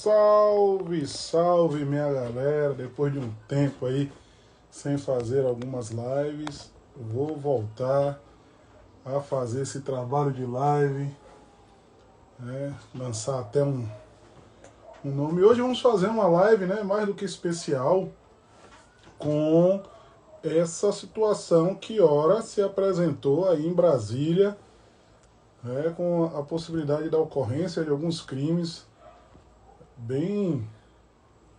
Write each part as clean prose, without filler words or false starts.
Salve, salve minha galera, depois de um tempo aí sem fazer algumas lives, vou voltar a fazer esse trabalho de live, né? Lançar até um nome. Hoje vamos fazer uma live, né, mais do que especial, com essa situação que ora se apresentou aí em Brasília, né, com a possibilidade da ocorrência de alguns crimes bem,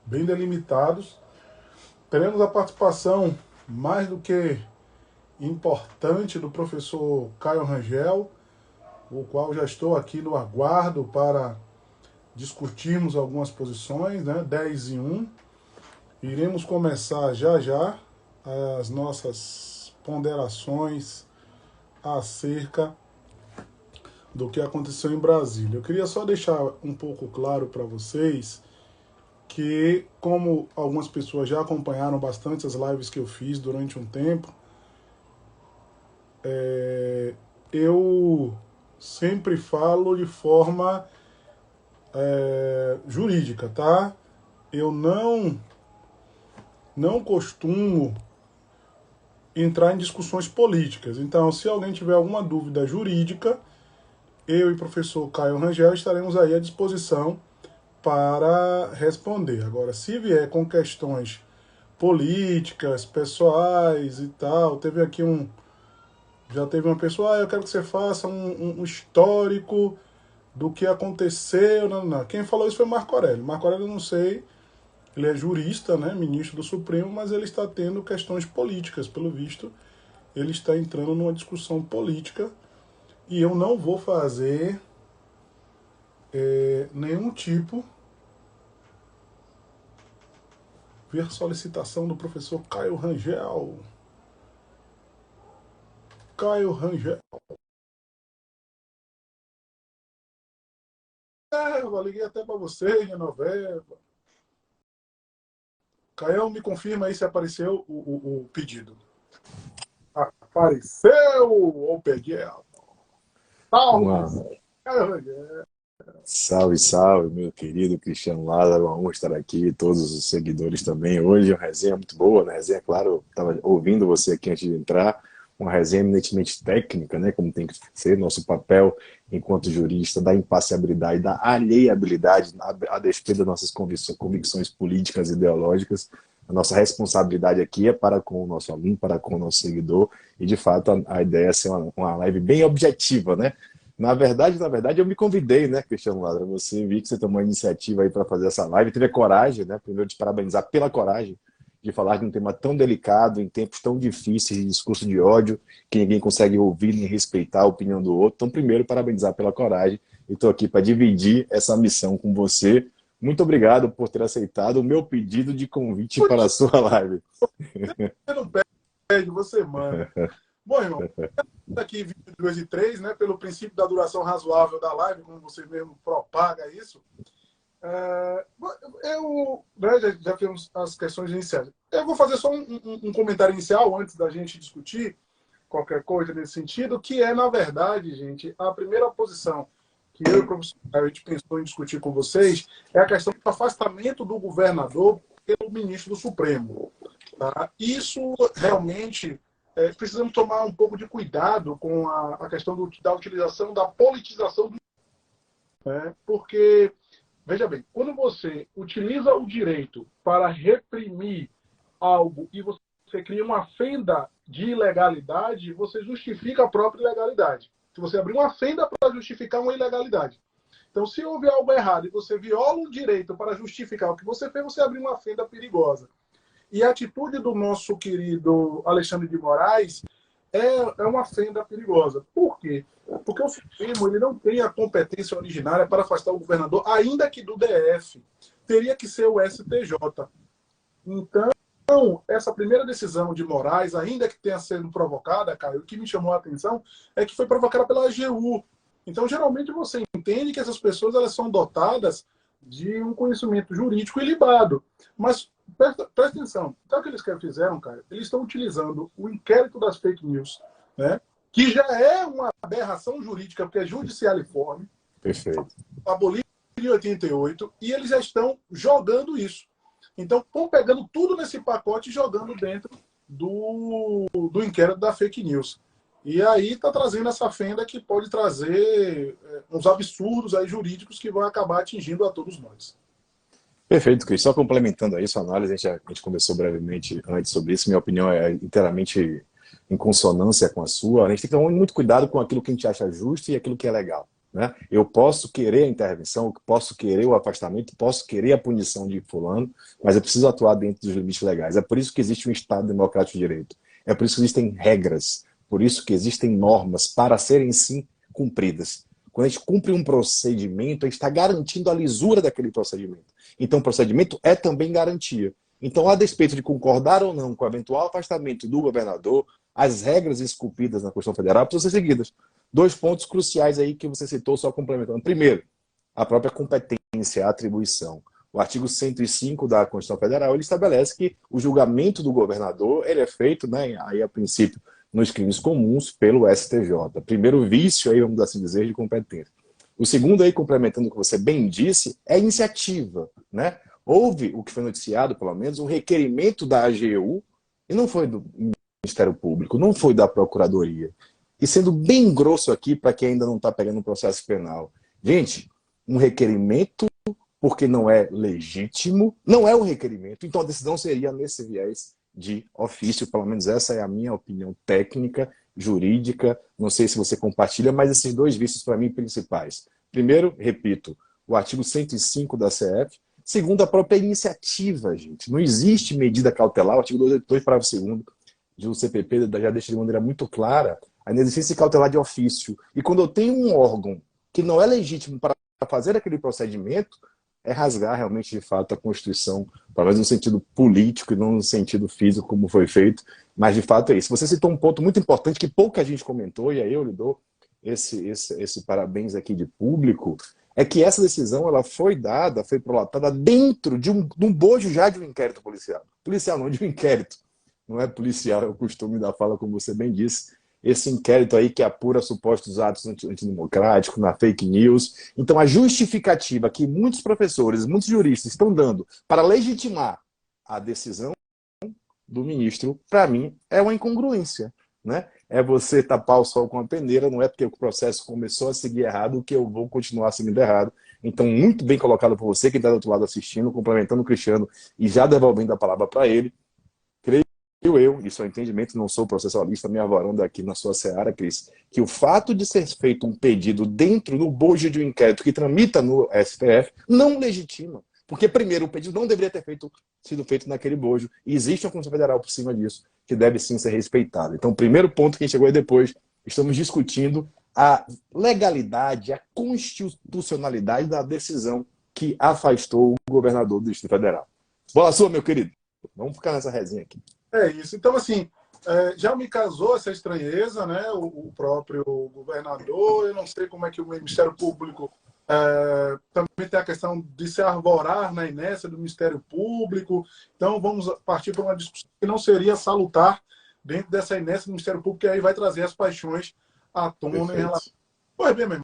bem delimitados. Teremos a participação mais do que importante do professor Caio Rangel, o qual já estou aqui no aguardo para discutirmos algumas posições, né? 10 em 1. Iremos começar já já as nossas ponderações acerca do que aconteceu em Brasília. Eu queria só deixar um pouco claro para vocês que, como algumas pessoas já acompanharam bastante as lives que eu fiz durante um tempo, eu sempre falo de forma jurídica, tá? Eu não costumo entrar em discussões políticas. Então, se alguém tiver alguma dúvida jurídica, eu e o professor Caio Rangel estaremos aí à disposição para responder. Agora, se vier com questões políticas, pessoais e tal, já teve uma pessoa, eu quero que você faça um histórico do que aconteceu. Não, não. Quem falou isso foi Marco Aurélio. Marco Aurélio, eu não sei, ele é jurista, né, ministro do Supremo, mas ele está tendo questões políticas, pelo visto. Ele está entrando numa discussão política e eu não vou fazer nenhum tipo. Ver solicitação do professor Caio Rangel. Caio Rangel. Eu liguei até para você, Genoveva. Caio, me confirma aí se apareceu o pedido. Apareceu ou peguei? Salve, Uma Caio Rangel. salve, salve, meu querido Cristiano Lázaro, uma honra estar aqui, todos os seguidores também. Hoje uma resenha muito boa, né? Resenha, claro, estava ouvindo você aqui antes de entrar, uma resenha eminentemente técnica, né? Como tem que ser nosso papel enquanto jurista, da imparcialidade, da alheiabilidade, a despeito das nossas convicções políticas e ideológicas. A nossa responsabilidade aqui é para com o nosso aluno, para com o nosso seguidor, e de fato a ideia é ser uma live bem objetiva, né? Na verdade, eu me convidei, né, Cristiano Ladra? Você vi que você tomou a iniciativa aí para fazer essa live, teve a coragem, né? Primeiro, te parabenizar pela coragem de falar de um tema tão delicado, em tempos tão difíceis de discurso de ódio, que ninguém consegue ouvir nem respeitar a opinião do outro. Então, primeiro, parabenizar pela coragem. E estou aqui para dividir essa missão com você. Muito obrigado por ter aceitado o meu pedido de convite para a sua live. Você não pede, você manda. Bom, irmão, aqui 22 e 3, né, pelo princípio da duração razoável da live, como você mesmo propaga isso, eu, né, já temos as questões iniciais. Eu vou fazer só um comentário inicial antes da gente discutir qualquer coisa nesse sentido, que é, na verdade, gente, a primeira posição que eu e o professor a gente pensou em discutir com vocês é a questão do afastamento do governador pelo ministro do Supremo. Tá? Isso realmente precisamos tomar um pouco de cuidado com a questão da utilização da politização do, né? Porque, veja bem, quando você utiliza o direito para reprimir algo e você cria uma fenda de ilegalidade, você justifica a própria ilegalidade. Se você abrir uma fenda para justificar uma ilegalidade. Então, se houve algo errado e você viola um direito para justificar o que você fez, você abriu uma fenda perigosa. E a atitude do nosso querido Alexandre de Moraes é uma fenda perigosa. Por quê? Porque o Supremo ele não tem a competência originária para afastar o governador, ainda que do DF. Teria que ser o STJ. Então, essa primeira decisão de Moraes, ainda que tenha sido provocada, Caio, o que me chamou a atenção é que foi provocada pela AGU. Então, geralmente, você entende que essas pessoas elas são dotadas de um conhecimento jurídico ilibado. Mas, presta atenção, sabe o que eles fizeram, Caio? Eles estão utilizando o inquérito das fake news, né? Que já é uma aberração jurídica, porque é judicialiforme, Perfeito. abolir em 88 e eles já estão jogando isso. Então, estão pegando tudo nesse pacote e jogando dentro do inquérito da fake news. E aí está trazendo essa fenda que pode trazer uns absurdos aí jurídicos que vão acabar atingindo a todos nós. Perfeito, Cris. Só complementando aí sua análise, a gente conversou brevemente antes sobre isso. Minha opinião é inteiramente em consonância com a sua. A gente tem que tomar muito cuidado com aquilo que a gente acha justo e aquilo que é legal, né? Eu posso querer a intervenção, posso querer o afastamento, posso querer a punição de fulano, mas eu preciso atuar dentro dos limites legais. É por isso que existe um Estado democrático de direito. É por isso que existem regras, por isso que existem normas para serem, sim, cumpridas. Quando a gente cumpre um procedimento, a gente está garantindo a lisura daquele procedimento. Então, o procedimento é também garantia. Então, a despeito de concordar ou não com o eventual afastamento do governador, as regras esculpidas na Constituição Federal precisam ser seguidas. 2 pontos cruciais aí que você citou, só complementando. Primeiro, a própria competência, a atribuição. O artigo 105 da Constituição Federal, ele estabelece que o julgamento do governador, ele é feito, né, aí a princípio, nos crimes comuns pelo STJ. Primeiro vício, aí, vamos assim dizer, de competência. O segundo, aí, complementando o que você bem disse, é iniciativa, né? Houve, o que foi noticiado, pelo menos, um requerimento da AGU, e não foi do Ministério Público, não foi da Procuradoria. E sendo bem grosso aqui, para quem ainda não está pegando um processo penal. Gente, um requerimento, porque não é legítimo, não é um requerimento, então a decisão seria nesse viés de ofício, pelo menos essa é a minha opinião técnica, jurídica, não sei se você compartilha, mas esses 2 vícios para mim principais. Primeiro, repito, o artigo 105 da CF. Segundo, a própria iniciativa, gente. Não existe medida cautelar, o artigo 282, parágrafo 2º do CPP já deixa de maneira muito clara a inexistência cautelar de ofício. E quando eu tenho um órgão que não é legítimo para fazer aquele procedimento, é rasgar realmente, de fato, a Constituição, pelo menos no sentido político e não no sentido físico, como foi feito. Mas, de fato, é isso. Você citou um ponto muito importante que pouca gente comentou, e aí eu lhe dou esse parabéns aqui de público, é que essa decisão ela foi dada, foi prolatada dentro de um bojo já de um inquérito policial. Policial não, de um inquérito. Não é policial, é o costume da fala, como você bem disse. Esse inquérito aí que apura supostos atos antidemocráticos, na fake news. Então, a justificativa que muitos professores, muitos juristas estão dando para legitimar a decisão do ministro, para mim, é uma incongruência, né? É você tapar o sol com a peneira, não é porque o processo começou a seguir errado que eu vou continuar seguindo errado. Então, muito bem colocado por você, que está do outro lado assistindo, complementando o Cristiano e já devolvendo a palavra para ele. Creio eu, isso é um entendimento, não sou processualista, me avarando aqui na sua seara, Cris, que o fato de ser feito um pedido dentro do bojo de um inquérito que tramita no STF não legitima. Porque, primeiro, o pedido não deveria ter sido feito naquele bojo. E existe uma Constituição Federal por cima disso, que deve sim ser respeitada. Então, o primeiro ponto que a gente chegou aí depois, estamos discutindo a legalidade, a constitucionalidade da decisão que afastou o governador do Distrito Federal. Bola sua, meu querido. Vamos ficar nessa resenha aqui. É isso. Então, assim, já me casou essa estranheza, né? O próprio governador, eu não sei como é que o Ministério Público também tem a questão de se arvorar na inércia do Ministério Público. Então, vamos partir para uma discussão que não seria salutar dentro dessa inércia do Ministério Público, que aí vai trazer as paixões à tona em relação. Pois bem, meu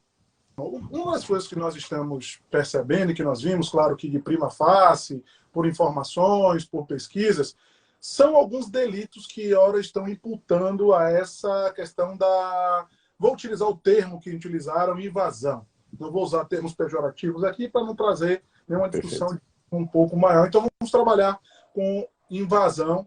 irmão, uma das coisas que nós estamos percebendo e que nós vimos, claro que de prima facie, por informações, por pesquisas, são alguns delitos que, ora, estão imputando a essa questão da... Vou utilizar o termo que utilizaram, invasão. Não vou usar termos pejorativos aqui para não trazer nenhuma discussão um pouco maior. Então, vamos trabalhar com invasão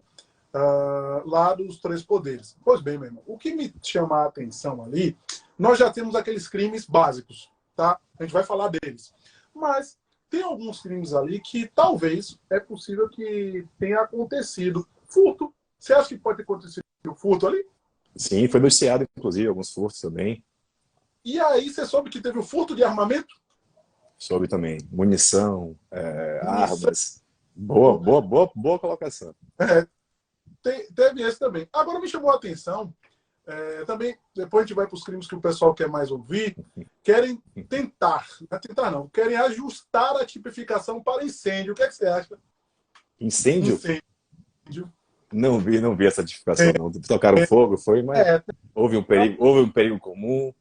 lá dos 3 poderes. Pois bem, meu irmão, o que me chama a atenção ali, nós já temos aqueles crimes básicos, tá? A gente vai falar deles. Mas tem alguns crimes ali que talvez é possível que tenha acontecido. Furto. Você acha que pode ter acontecido furto ali? Sim, foi noticiado, inclusive, alguns furtos também. E aí você soube que teve o furto de armamento? Soube também. Munição, armas. Boa colocação. Teve esse também. Agora me chamou a atenção, também, depois a gente vai para os crimes que o pessoal quer mais ouvir, querem querem ajustar a tipificação para incêndio. O que é que você acha? Incêndio? Não vi essa tipificação, não. Tocaram fogo, foi, mas houve um perigo comum.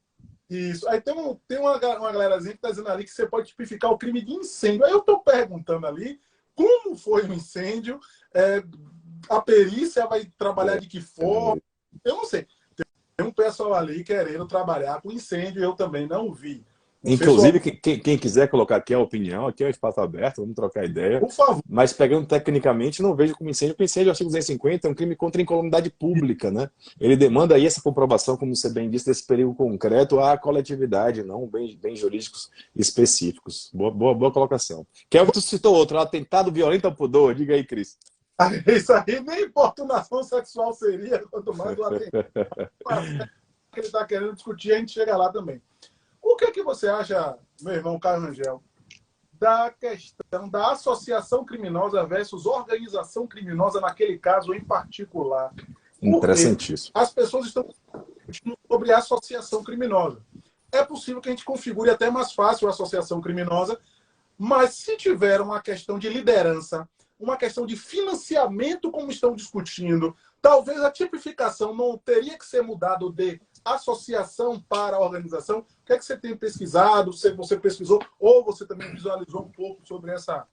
Isso. Aí tem uma galerazinha que está dizendo ali que você pode tipificar o crime de incêndio. Aí eu estou perguntando ali como foi o incêndio, a perícia vai trabalhar de que forma. Eu não sei. Tem um pessoal ali querendo trabalhar com incêndio, eu também não vi. Não sei Inclusive, quem quiser colocar aqui a opinião, aqui é um espaço aberto, vamos trocar ideia. por favor. Mas pegando tecnicamente, não vejo como incêndio, porque incêndio, artigo 250, é um crime contra a incolumidade pública, né? Ele demanda aí essa comprovação, como você bem disse, desse perigo concreto à coletividade, não bens jurídicos específicos. Boa colocação. Que é o que tu citou outro, atentado violento ao pudor. Diga aí, Cris. Isso aí nem importunação sexual seria, quanto mais o atentado que ele está querendo discutir, a gente chega lá também. O que é que você acha, meu irmão Carlos Rangel, da questão da associação criminosa versus organização criminosa naquele caso em particular? Interessantíssimo. As pessoas estão discutindo sobre associação criminosa. É possível que a gente configure até mais fácil a associação criminosa, mas se tiver uma questão de liderança, uma questão de financiamento, como estão discutindo, talvez a tipificação não teria que ser mudado de associação para a organização. O que é que você tem pesquisado? Se você pesquisou ou você também visualizou um pouco sobre essa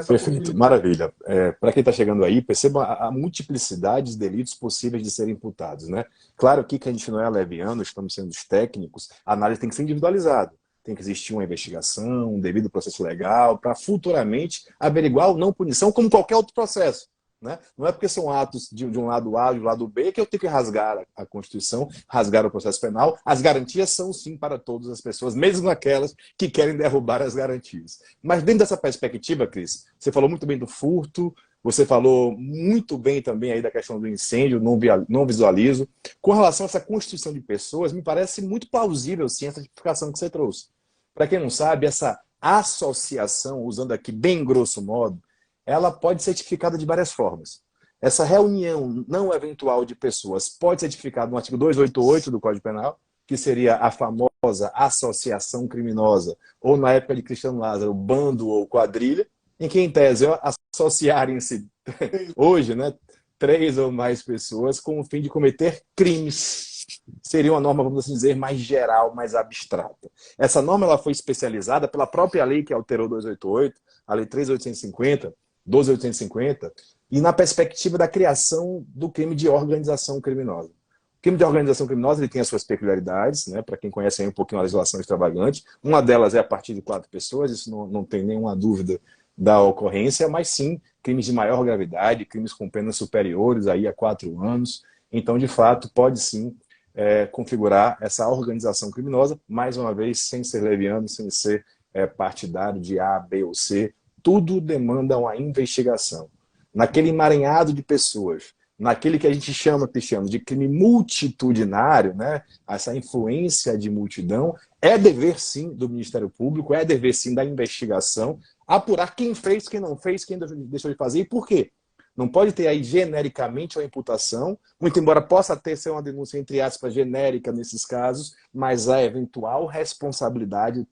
Perfeito, maravilha. Para quem está chegando aí, perceba a multiplicidade de delitos possíveis de serem imputados, né? Claro que a gente não é leviano, estamos sendo os técnicos, a análise tem que ser individualizada. Tem que existir uma investigação, um devido processo legal, para futuramente averiguar ou não punição, como qualquer outro processo. Né? Não é porque são atos de um lado A e do lado B que eu tenho que rasgar a Constituição, rasgar o processo penal. As garantias são sim para todas as pessoas, mesmo aquelas que querem derrubar as garantias. Mas dentro dessa perspectiva, Cris, você falou muito bem do furto, você falou muito bem também aí da questão do incêndio, não visualizo. Com relação a essa constituição de pessoas, me parece muito plausível sim essa tipificação que você trouxe. Para quem não sabe, essa associação, usando aqui bem grosso modo, ela pode ser tipificada de várias formas. Essa reunião não eventual de pessoas pode ser tipificada no artigo 288 do Código Penal, que seria a famosa associação criminosa, ou na época de Cristiano Lázaro, bando ou quadrilha, em que, em tese, associarem-se hoje, né, 3 ou mais pessoas com o fim de cometer crimes. Seria uma norma, vamos assim dizer, mais geral, mais abstrata. Essa norma ela foi especializada pela própria lei que alterou 288, a Lei 3.850, 12.850, e na perspectiva da criação do crime de organização criminosa. O crime de organização criminosa ele tem as suas peculiaridades, né? Para quem conhece aí um pouquinho a legislação extravagante. Uma delas é a partir de 4 pessoas, isso não tem nenhuma dúvida da ocorrência, mas sim crimes de maior gravidade, crimes com penas superiores aí a 4 anos. Então, de fato, pode sim configurar essa organização criminosa, mais uma vez, sem ser leviano, sem ser partidário de A, B ou C. Tudo demanda uma investigação. Naquele emaranhado de pessoas, naquele que a gente chama, Cristiano, de crime multitudinário, né? Essa influência de multidão, é dever sim do Ministério Público, é dever sim da investigação, apurar quem fez, quem não fez, quem deixou de fazer e por quê. Não pode ter aí genericamente uma imputação, muito embora possa ter ser uma denúncia, entre aspas, genérica nesses casos, mas a eventual responsabilidade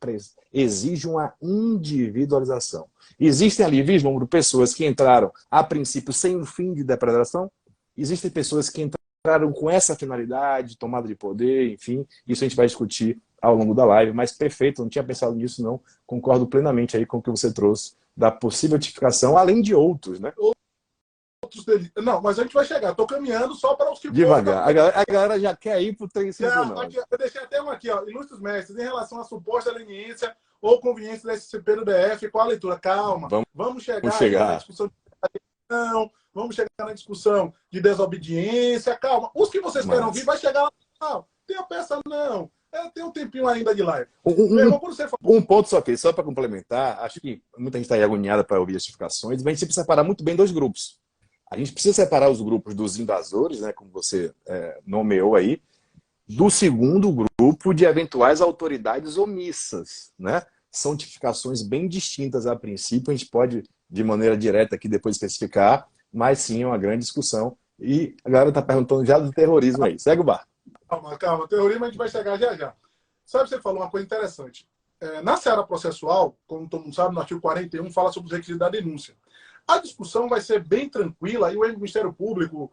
exige uma individualização. Existem ali, vislumbro, pessoas que entraram a princípio sem um fim de depredação, existem pessoas que entraram com essa finalidade, tomada de poder, enfim, isso a gente vai discutir ao longo da live, mas perfeito, não tinha pensado nisso não, concordo plenamente aí com o que você trouxe da possível tipificação, além de outros, né? Não, mas a gente vai chegar. Estou caminhando só para os que... Devagar. A galera já quer ir para o 359. Eu deixei até um aqui, ó. Ilustres mestres, em relação à suposta leniência ou conveniência da SCP do DF, qual a leitura? Calma. Vamos chegar na discussão de não, vamos chegar na discussão de desobediência. Calma. Os que vocês querem ouvir, vai chegar lá. Não, tem a peça, não. Tem um tempinho ainda de live. Um ponto só aqui, só para complementar. Acho que muita gente está aí agoniada para ouvir as justificações, mas a gente precisa separar muito bem 2 grupos. A gente precisa separar os grupos dos invasores, né, como você nomeou aí, do segundo grupo de eventuais autoridades omissas. Né? São tipificações bem distintas a princípio, a gente pode, de maneira direta aqui, depois especificar, mas sim é uma grande discussão. E a galera está perguntando já do terrorismo aí. Segue o bar. Calma. Terrorismo a gente vai chegar já. Sabe, você falou uma coisa interessante. Na seara processual, como todo mundo sabe, no artigo 41, fala sobre os requisitos da denúncia. A discussão vai ser bem tranquila e o Ministério Público,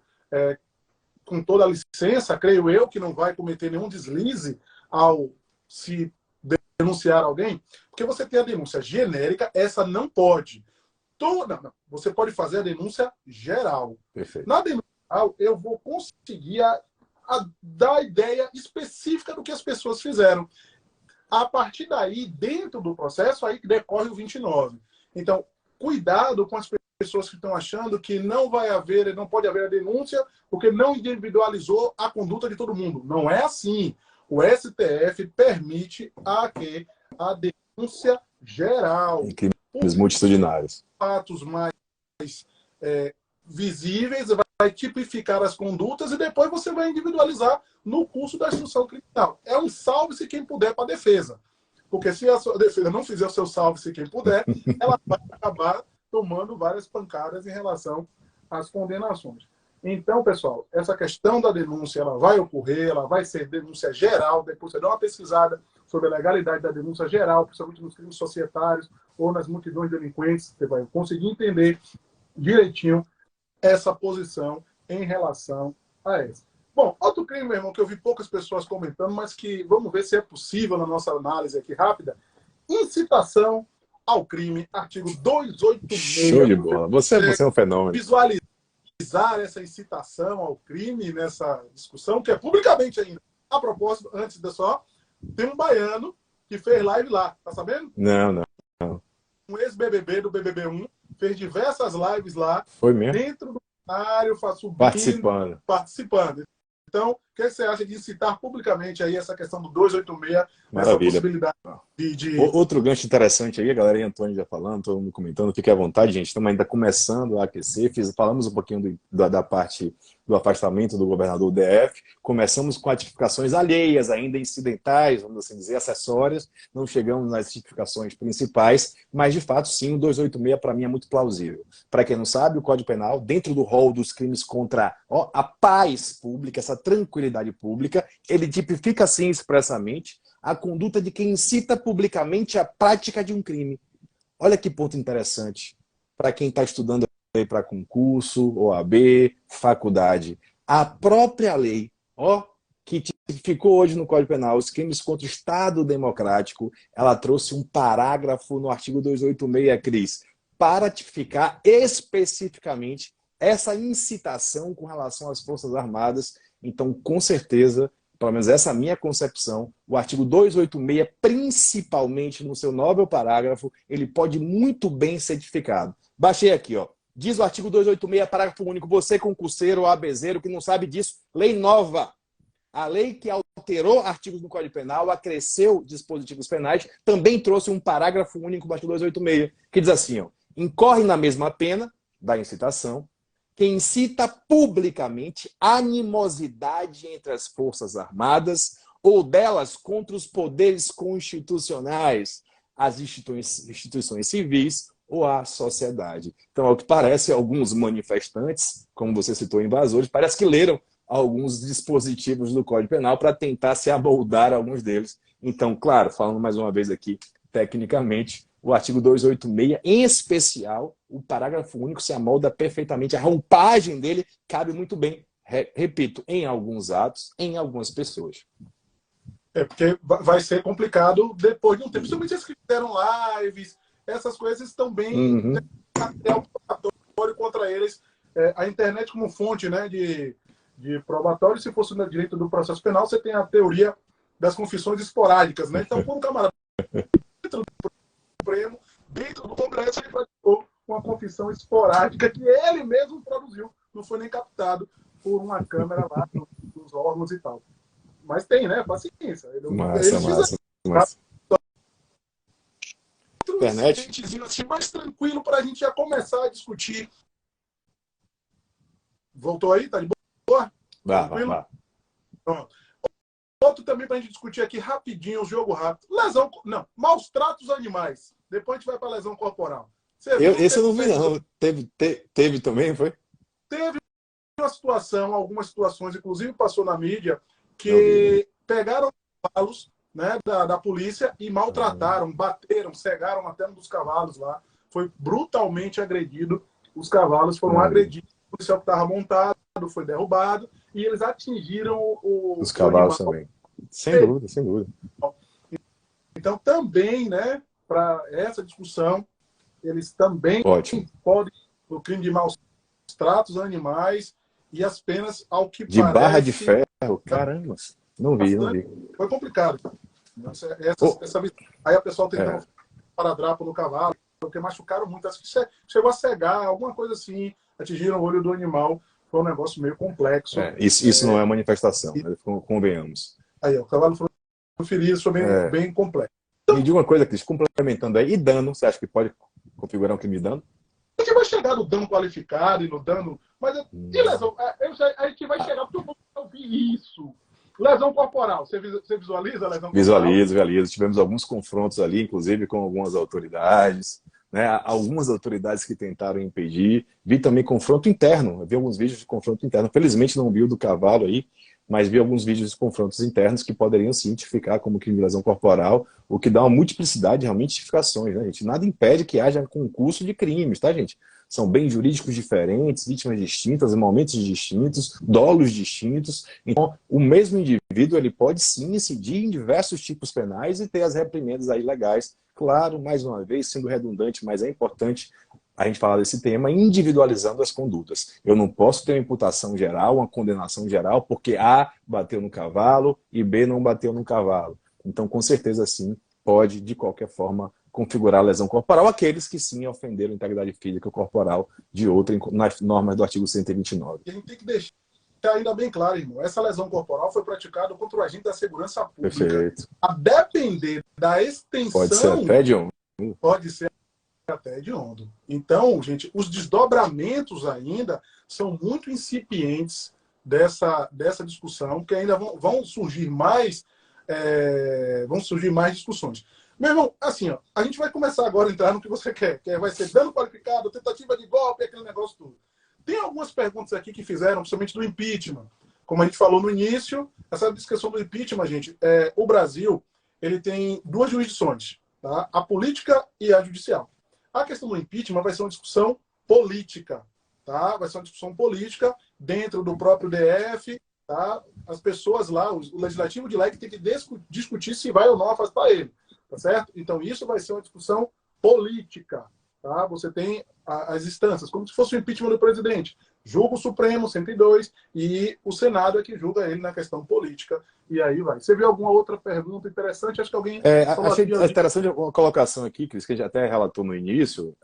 com toda a licença, creio eu, que não vai cometer nenhum deslize ao se denunciar alguém, porque você tem a denúncia genérica, essa não pode. Não. Você pode fazer a denúncia geral. Perfeito. Na denúncia geral, eu vou conseguir dar a ideia específica do que as pessoas fizeram. A partir daí, dentro do processo, aí decorre o 29. Então, cuidado com as pessoas que estão achando que não pode haver a denúncia, porque não individualizou a conduta de todo mundo. Não é assim. O STF permite que a denúncia geral. Em crimes multitudinários. Fatos mais visíveis, vai tipificar as condutas e depois você vai individualizar no curso da instrução criminal. É um salve-se quem puder para a defesa. Porque se a sua defesa não fizer o seu salve-se quem puder, ela vai acabar tomando várias pancadas em relação às condenações. Então, pessoal, essa questão da denúncia, ela vai ocorrer, ela vai ser denúncia geral, depois você dá uma pesquisada sobre a legalidade da denúncia geral, principalmente nos crimes societários ou nas multidões delinquentes, você vai conseguir entender direitinho essa posição em relação a essa. Bom, outro crime, meu irmão, que eu vi poucas pessoas comentando, mas que vamos ver se é possível na nossa análise aqui rápida. Incitação ao crime, artigo 286. Show de bola. Você é um fenômeno. Visualizar essa incitação ao crime nessa discussão, que é publicamente ainda. A propósito, antes de só, tem um baiano que fez live lá, tá sabendo? Não. Um ex-BBB do BBB1, fez diversas lives lá. Foi mesmo? Dentro do cenário, subindo, participando. Então, o que você acha de incitar publicamente aí essa questão do 286, essa possibilidade de... Outro gancho interessante aí, a galera e Antônio já falando, todo mundo comentando, fique à vontade, gente, estamos ainda começando a aquecer, falamos um pouquinho da parte do afastamento do governador do DF, começamos com as tipificações alheias, ainda incidentais, vamos assim dizer, acessórias, não chegamos nas tipificações principais, mas de fato sim, o 286 para mim é muito plausível. Para quem não sabe, o Código Penal, dentro do rol dos crimes contra a paz pública, essa tranquilidade pública, ele tipifica sim expressamente a conduta de quem incita publicamente a prática de um crime. Olha que ponto interessante para quem está estudando para concurso, OAB, faculdade. A própria lei, que tipificou hoje no Código Penal os crimes contra o Estado Democrático, ela trouxe um parágrafo no artigo 286, Cris, para tipificar especificamente essa incitação com relação às Forças Armadas. Então, com certeza, pelo menos essa é a minha concepção, o artigo 286, principalmente no seu novel parágrafo, ele pode muito bem ser tipificado. Baixei aqui, diz o artigo 286, parágrafo único, você concurseiro ou abezeiro que não sabe disso, lei nova. A lei que alterou artigos no Código Penal, acresceu dispositivos penais, também trouxe um parágrafo único do artigo 286, que diz assim, incorre na mesma pena da incitação quem incita publicamente animosidade entre as Forças Armadas ou delas contra os poderes constitucionais, as instituições civis ou a sociedade. Então, ao que parece, alguns manifestantes, como você citou, invasores, parece que leram alguns dispositivos do Código Penal para tentar se amoldar a alguns deles. Então, claro, falando mais uma vez aqui, tecnicamente, o artigo 286, em especial, o parágrafo único se amolda perfeitamente. A roupagem dele cabe muito bem, repito, em alguns atos, em algumas pessoas. Porque vai ser complicado depois de um tempo. Principalmente esses que fizeram lives, essas coisas estão bem probatório contra eles. A internet como fonte, né, de probatório, se fosse no direito do processo penal, você tem a teoria das confissões esporádicas, né? Então, quando o camarada dentro do Supremo, dentro do Congresso, ele praticou uma confissão esporádica que ele mesmo produziu, não foi nem captado por uma câmera lá nos órgãos e tal. Mas tem, né? Paciência. Massa. Internet assim, mais tranquilo para a gente já começar a discutir. Voltou aí? Tá de boa? Vá. Pronto. Outro também para a gente discutir aqui rapidinho, o jogo rápido. Maus tratos animais. Depois a gente vai para lesão corporal. Esse eu não vi, não. Teve também, foi? Teve uma situação, algumas situações, inclusive passou na mídia, que pegaram cavalos, né, da polícia e maltrataram, bateram, cegaram até um dos cavalos lá. Foi brutalmente agredido. Os cavalos foram agredidos. O policial que estava montado foi derrubado e eles atingiram os cavalos também. Sem dúvida. Então, também, né, para essa discussão, eles também Ótimo. podem, no crime de maus tratos a animais, e as penas, ao que De barra de parece, ferro, caramba. Não vi, não vi. foi complicado. Oh, Aí a pessoa tentando é, paradrapo no cavalo, porque machucaram muito. Acho que chegou a cegar, alguma coisa assim, atingiram o olho do animal. Foi um negócio meio complexo. isso não é manifestação, né? Convenhamos. Aí, ó, o cavalo foi ferido, foi bem, É, bem complexo. me diga uma coisa, Cris, complementando aí, e dano, você acha que pode configurar um crime de dano? A gente vai chegar no dano qualificado e no dano. Mas de lesão, a gente vai chegar, porque eu vi isso. Lesão corporal. Você visualiza a lesão corporal? Visualizo. Tivemos alguns confrontos ali, inclusive com algumas autoridades, né? Algumas autoridades que tentaram impedir. Vi também confronto interno, vi alguns vídeos de confronto interno. Felizmente não vi o do cavalo aí, mas vi alguns vídeos de confrontos internos que poderiam sim identificar como crime de lesão corporal, o que dá uma multiplicidade realmente de identificações, né, gente? Nada impede que haja concurso de crimes, tá, gente? São bens jurídicos diferentes, vítimas distintas, momentos distintos, dolos distintos. Então, o mesmo indivíduo ele pode sim incidir em diversos tipos penais e ter as reprimendas aí legais. Claro, mais uma vez, sendo redundante, mas é importante a gente falar desse tema, individualizando as condutas. Eu não posso ter uma imputação geral, uma condenação geral, porque A bateu no cavalo e B não bateu no cavalo. Então, com certeza, sim, pode, de qualquer forma, configurar lesão corporal aqueles que sim ofenderam a integridade física ou corporal de outra, nas normas do artigo 129. E a gente tem que deixar ainda bem claro, irmão, essa lesão corporal foi praticada contra o agente da segurança pública. Perfeito. A depender da extensão... Pode ser até de um. Pode ser até hediondo. Então, gente, os desdobramentos ainda são muito incipientes dessa discussão, que ainda vão surgir mais discussões. Meu irmão, assim, ó, a gente vai começar agora a entrar no que você quer, que vai ser dano qualificado, tentativa de golpe, aquele negócio tudo. Tem algumas perguntas aqui que fizeram, principalmente do impeachment. Como a gente falou no início, essa discussão do impeachment, gente, o Brasil ele tem duas jurisdições, tá? A política e a judicial. A questão do impeachment vai ser uma discussão política, tá? Vai ser uma discussão política dentro do próprio DF, tá? As pessoas lá, o legislativo de lá que tem que discutir se vai ou não afastar ele, tá certo? Então isso vai ser uma discussão política, tá? Você tem as instâncias, como se fosse o impeachment do presidente. Julga o Supremo, 102, e o Senado é que julga ele na questão política. E aí vai. Você viu alguma outra pergunta interessante? Acho que alguém... achei interessante uma colocação aqui, Cris, que a gente até relatou no início.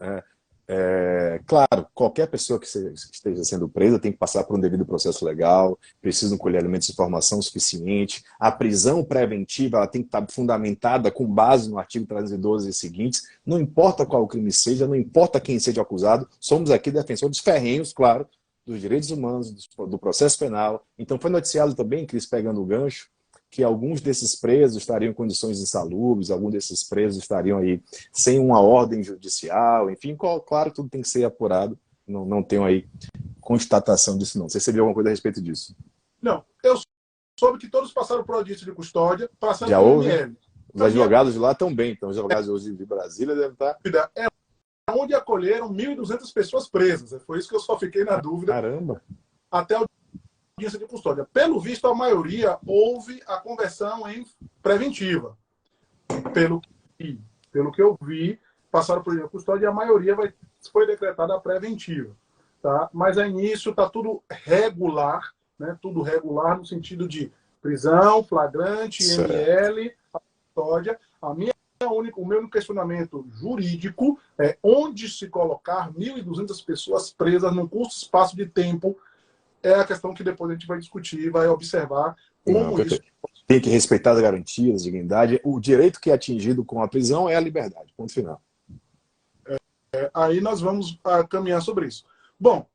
Claro, qualquer pessoa que esteja sendo presa tem que passar por um devido processo legal, precisa colher elementos de informação suficiente. A prisão preventiva ela tem que estar fundamentada com base no artigo 312 e seguintes. Não importa qual o crime seja, não importa quem seja acusado, somos aqui defensores ferrenhos, claro, dos direitos humanos, do processo penal. Então foi noticiado também, Cris, pegando o gancho, que alguns desses presos estariam em condições insalubres, alguns desses presos estariam aí sem uma ordem judicial, enfim, claro, tudo tem que ser apurado, não tenho aí constatação disso não. Você viu alguma coisa a respeito disso? Não, eu soube que todos passaram por audiência de custódia, passando já pelo houve? ML. Os advogados de lá estão bem, então os advogados hoje de Brasília devem estar... É onde acolheram 1.200 pessoas presas, foi isso que eu só fiquei na dúvida. Caramba! Até o audiência de custódia. Pelo visto, a maioria houve a conversão em preventiva. Pelo que eu vi, passaram por custódia e a maioria foi decretada a preventiva. Tá? Mas a início está tudo regular, né? Tudo regular no sentido de prisão, flagrante, ML, custódia. O meu questionamento jurídico é onde se colocar 1.200 pessoas presas num curto espaço de tempo é a questão que depois a gente vai discutir e vai observar como isso... Tem que respeitar as garantias, a dignidade. O direito que é atingido com a prisão é a liberdade. Ponto final. Aí nós vamos caminhar sobre isso. Bom,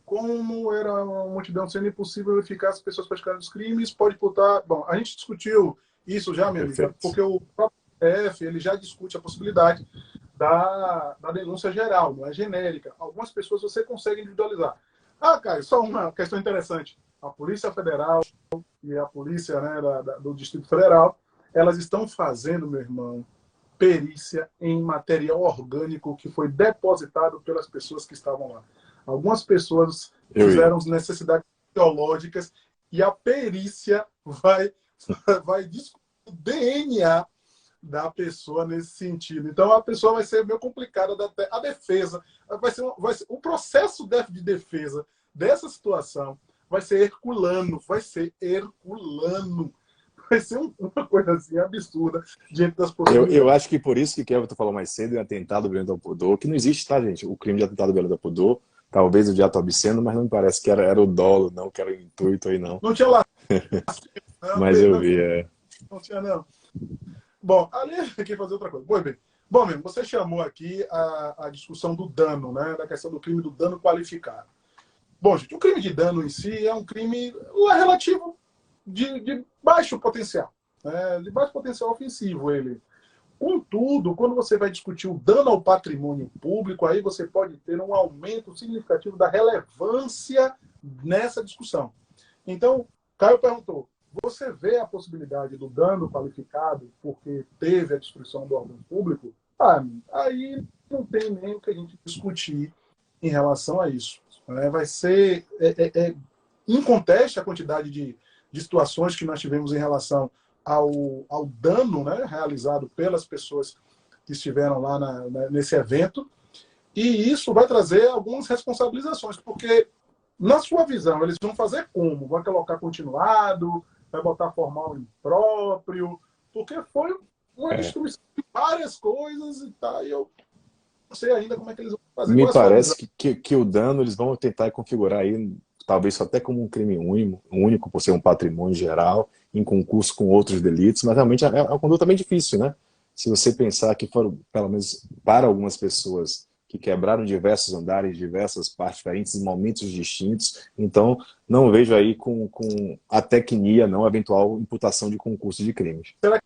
como era uma multidão sendo impossível verificar as pessoas praticarem os crimes, pode imputar... Bom, a gente discutiu isso já, minha amiga, porque o próprio STF ele já discute a possibilidade da denúncia geral, não é genérica. Algumas pessoas você consegue individualizar. Caio, só uma questão interessante. A Polícia Federal e a Polícia, né, do Distrito Federal, elas estão fazendo, meu irmão, perícia em material orgânico que foi depositado pelas pessoas que estavam lá. Algumas pessoas fizeram necessidades biológicas e a perícia vai discutir DNA da pessoa nesse sentido. Então, a pessoa vai ser meio complicada. A defesa, o processo de defesa dessa situação vai ser herculano. Vai ser uma coisa assim absurda diante das possibilidades. Eu acho que por isso que Kelvin falou mais cedo em atentado violento ao pudor, que não existe, tá, gente? O crime de atentado violento ao pudor, talvez o de ato obsceno, mas não me parece que era o dolo, não, que era o intuito aí, não. Não tinha lá. Mas eu vi, é. Não tinha, não. Bom, ali aqui fazer outra coisa. Pois bem. Bom, mesmo, você chamou aqui a discussão do dano, né? Da questão do crime do dano qualificado. Bom, gente, o crime de dano em si é um crime relativo de baixo potencial, né? De baixo potencial ofensivo ele. Contudo, quando você vai discutir o dano ao patrimônio público, aí você pode ter um aumento significativo da relevância nessa discussão. Então, Caio perguntou, você vê a possibilidade do dano qualificado porque teve a destruição do órgão público? Aí não tem nem o que a gente discutir em relação a isso. Vai ser inconteste a quantidade de situações que nós tivemos em relação ao dano, né, realizado pelas pessoas que estiveram lá nesse evento, e isso vai trazer algumas responsabilizações, porque, na sua visão, eles vão fazer como? Vai colocar continuado, vai botar formal impróprio, porque foi uma destruição de várias coisas e tal, e eu não sei ainda como é que eles vão fazer. Me parece que o dano eles vão tentar configurar aí, talvez até como um crime único, por ser um patrimônio geral, em concurso com outros delitos, mas realmente é uma conduta bem difícil, né? Se você pensar que foram, pelo menos para algumas pessoas, que quebraram diversos andares, diversas partes diferentes, em momentos distintos, então não vejo aí com a tecnia, não, a eventual imputação de concurso de crimes. Será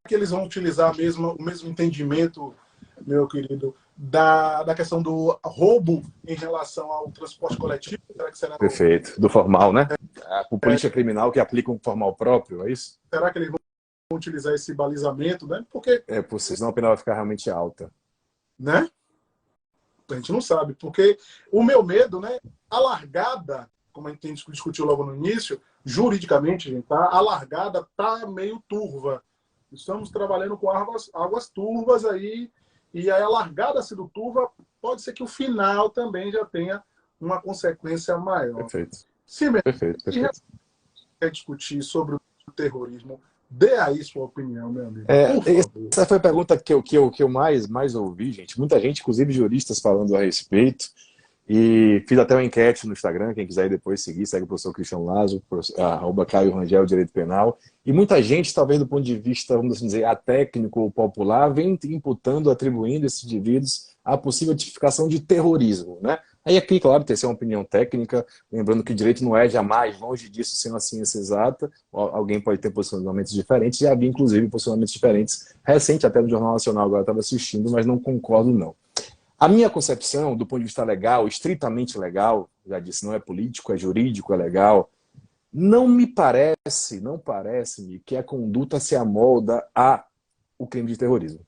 que eles vão utilizar o mesmo entendimento, meu querido, da questão do roubo em relação ao transporte coletivo? Será que será... Perfeito. Do formal, né? A política criminal que aplica um formal próprio, é isso? Será que eles vão utilizar esse balizamento, né? Porque... senão a pena vai ficar realmente alta. Né? A gente não sabe. Porque o meu medo, né? A largada, como a gente discutiu logo no início, juridicamente, gente, tá? A largada tá meio turva. Estamos trabalhando com águas turvas aí, e aí a largada sendo turva, pode ser que o final também já tenha uma consequência maior. Perfeito. Sim, perfeito. E quer discutir sobre o terrorismo, dê aí sua opinião, meu amigo. Essa foi a pergunta que eu mais ouvi, gente. Muita gente, inclusive juristas, falando a respeito. E fiz até uma enquete no Instagram, quem quiser ir depois seguir, segue o professor Cristiano Lazo, @Caio Rangel, Direito Penal. E muita gente, talvez do ponto de vista, vamos assim dizer, atécnico ou popular, vem imputando, atribuindo esses indivíduos a possível tipificação de terrorismo, né? Aí aqui, claro, tem que ser uma opinião técnica, lembrando que o direito não é jamais longe disso sendo a ciência exata, alguém pode ter posicionamentos diferentes, já havia inclusive posicionamentos diferentes, recente até no Jornal Nacional, agora estava assistindo, mas não concordo não. A minha concepção, do ponto de vista legal, estritamente legal, já disse, não é político, é jurídico, é legal, não parece-me que a conduta se amolda ao crime de terrorismo.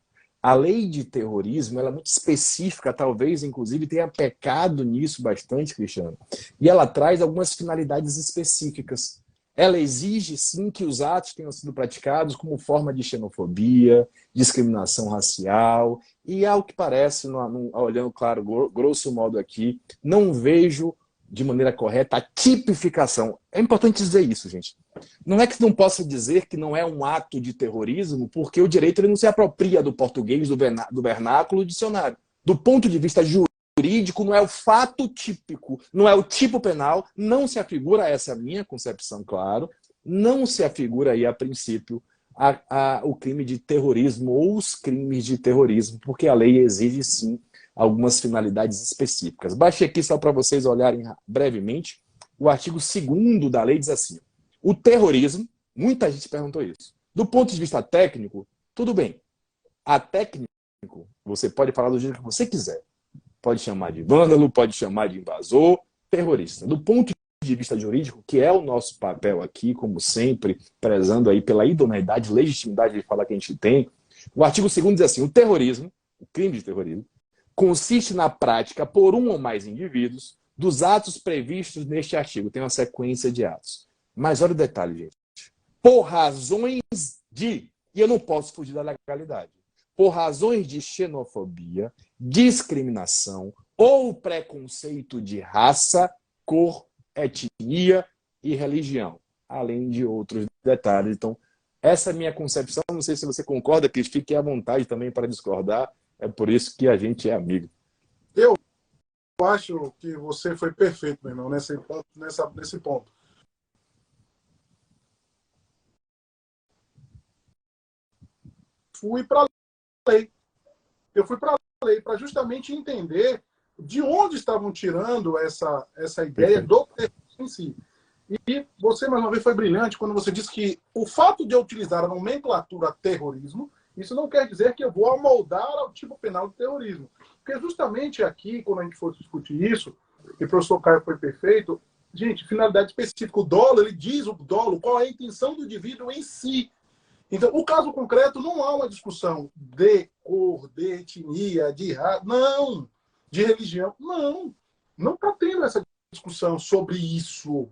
A lei de terrorismo ela é muito específica, talvez, inclusive, tenha pecado nisso bastante, Cristiano, e ela traz algumas finalidades específicas. Ela exige, sim, que os atos tenham sido praticados como forma de xenofobia, discriminação racial, e ao que parece, olhando, claro, grosso modo aqui, não vejo de maneira correta a tipificação. É importante dizer isso, gente. Não é que não possa dizer que não é um ato de terrorismo, porque o direito ele não se apropria do português, do vernáculo, do dicionário. Do ponto de vista jurídico, não é o fato típico, não é o tipo penal, não se afigura, essa é a minha concepção, claro, não se afigura aí, a princípio, o crime de terrorismo ou os crimes de terrorismo, porque a lei exige, sim, algumas finalidades específicas. Baixei aqui só para vocês olharem brevemente. O artigo 2º da lei diz assim: o terrorismo, muita gente perguntou isso, do ponto de vista técnico, tudo bem. A técnico, você pode falar do jeito que você quiser. Pode chamar de vândalo, pode chamar de invasor, terrorista. Do ponto de vista jurídico, que é o nosso papel aqui, como sempre, prezando aí pela idoneidade, legitimidade de falar que a gente tem, o artigo 2º diz assim: o terrorismo, o crime de terrorismo, consiste na prática por um ou mais indivíduos dos atos previstos neste artigo. Tem uma sequência de atos. Mas olha o detalhe, gente. Por razões e eu não posso fugir da legalidade, por razões de xenofobia, discriminação ou preconceito de raça, cor, etnia e religião, além de outros detalhes. Então, essa é a minha concepção. Não sei se você concorda, Cris, fique à vontade também para discordar. É por isso que a gente é amigo. Eu acho que você foi perfeito, meu irmão, nesse ponto. Fui para a lei. Eu fui para a lei para justamente entender de onde estavam tirando essa ideia do terrorismo em si. E você, mais uma vez, foi brilhante quando você disse que o fato de eu utilizar a nomenclatura terrorismo, isso não quer dizer que eu vou amoldar ao tipo penal do terrorismo. Porque justamente aqui, quando a gente for discutir isso, e o professor Caio foi perfeito, gente, finalidade específica. O dolo, ele diz o dolo, qual é a intenção do indivíduo em si. Então, o caso concreto não há uma discussão de cor, de etnia, de raça, não, de religião, não. Não está tendo essa discussão sobre isso.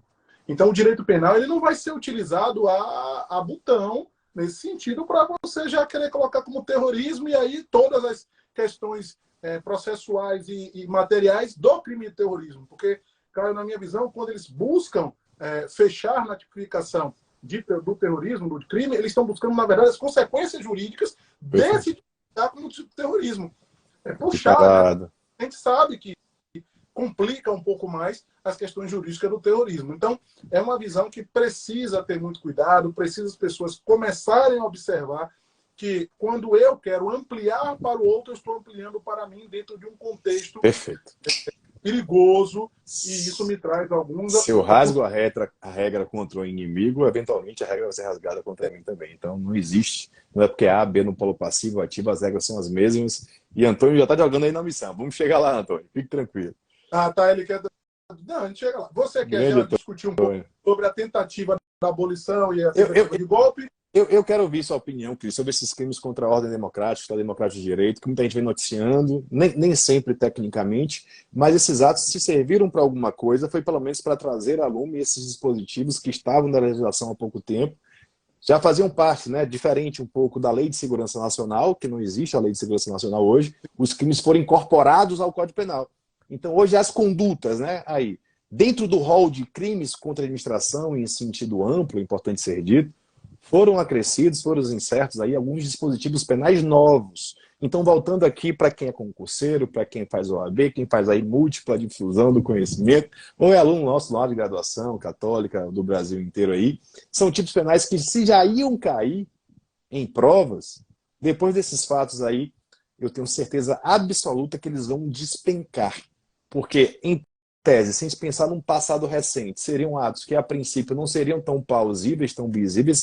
Então, o direito penal ele não vai ser utilizado a botão nesse sentido para você já querer colocar como terrorismo e aí todas as questões processuais e materiais do crime de terrorismo. Porque, cara, na minha visão, quando eles buscam fechar na tipificação do terrorismo, do crime, eles estão buscando, na verdade, as consequências jurídicas desse como terrorismo. É puxado. Né? A gente sabe que complica um pouco mais as questões jurídicas do terrorismo. Então, é uma visão que precisa ter muito cuidado, precisa as pessoas começarem a observar que quando eu quero ampliar para o outro, eu estou ampliando para mim dentro de um contexto perigoso, e isso me traz alguns... Se eu rasgo a regra contra o inimigo, eventualmente a regra vai ser rasgada contra mim também. Então, não existe. Não é porque A, B no polo passivo, ativo, as regras são as mesmas. E Antônio já está jogando aí na missão. Vamos chegar lá, Antônio. Fique tranquilo. Ah, tá. Ele quer... Não, a gente chega lá. Você quer já discutir um pouco sobre a tentativa da abolição e a tentativa de golpe? Eu quero ouvir sua opinião, Cris, sobre esses crimes contra a ordem democrática, Estado Democrático de Direito, que muita gente vem noticiando, nem sempre tecnicamente, mas esses atos, se serviram para alguma coisa, foi pelo menos para trazer à lume esses dispositivos que estavam na legislação há pouco tempo, já faziam parte, né, diferente um pouco da Lei de Segurança Nacional, que não existe a Lei de Segurança Nacional hoje, os crimes foram incorporados ao Código Penal. Então, hoje, as condutas, né, aí, dentro do rol de crimes contra a administração, em sentido amplo, é importante ser dito, foram acrescidos, foram insertos aí alguns dispositivos penais novos. Então, voltando aqui para quem é concurseiro, para quem faz OAB, quem faz aí múltipla difusão do conhecimento, ou é aluno nosso lá de graduação católica do Brasil inteiro aí, são tipos penais que, se já iam cair em provas, depois desses fatos aí, eu tenho certeza absoluta que eles vão despencar. Porque, em tese, sem se pensar num passado recente, seriam atos que, a princípio, não seriam tão plausíveis, tão visíveis.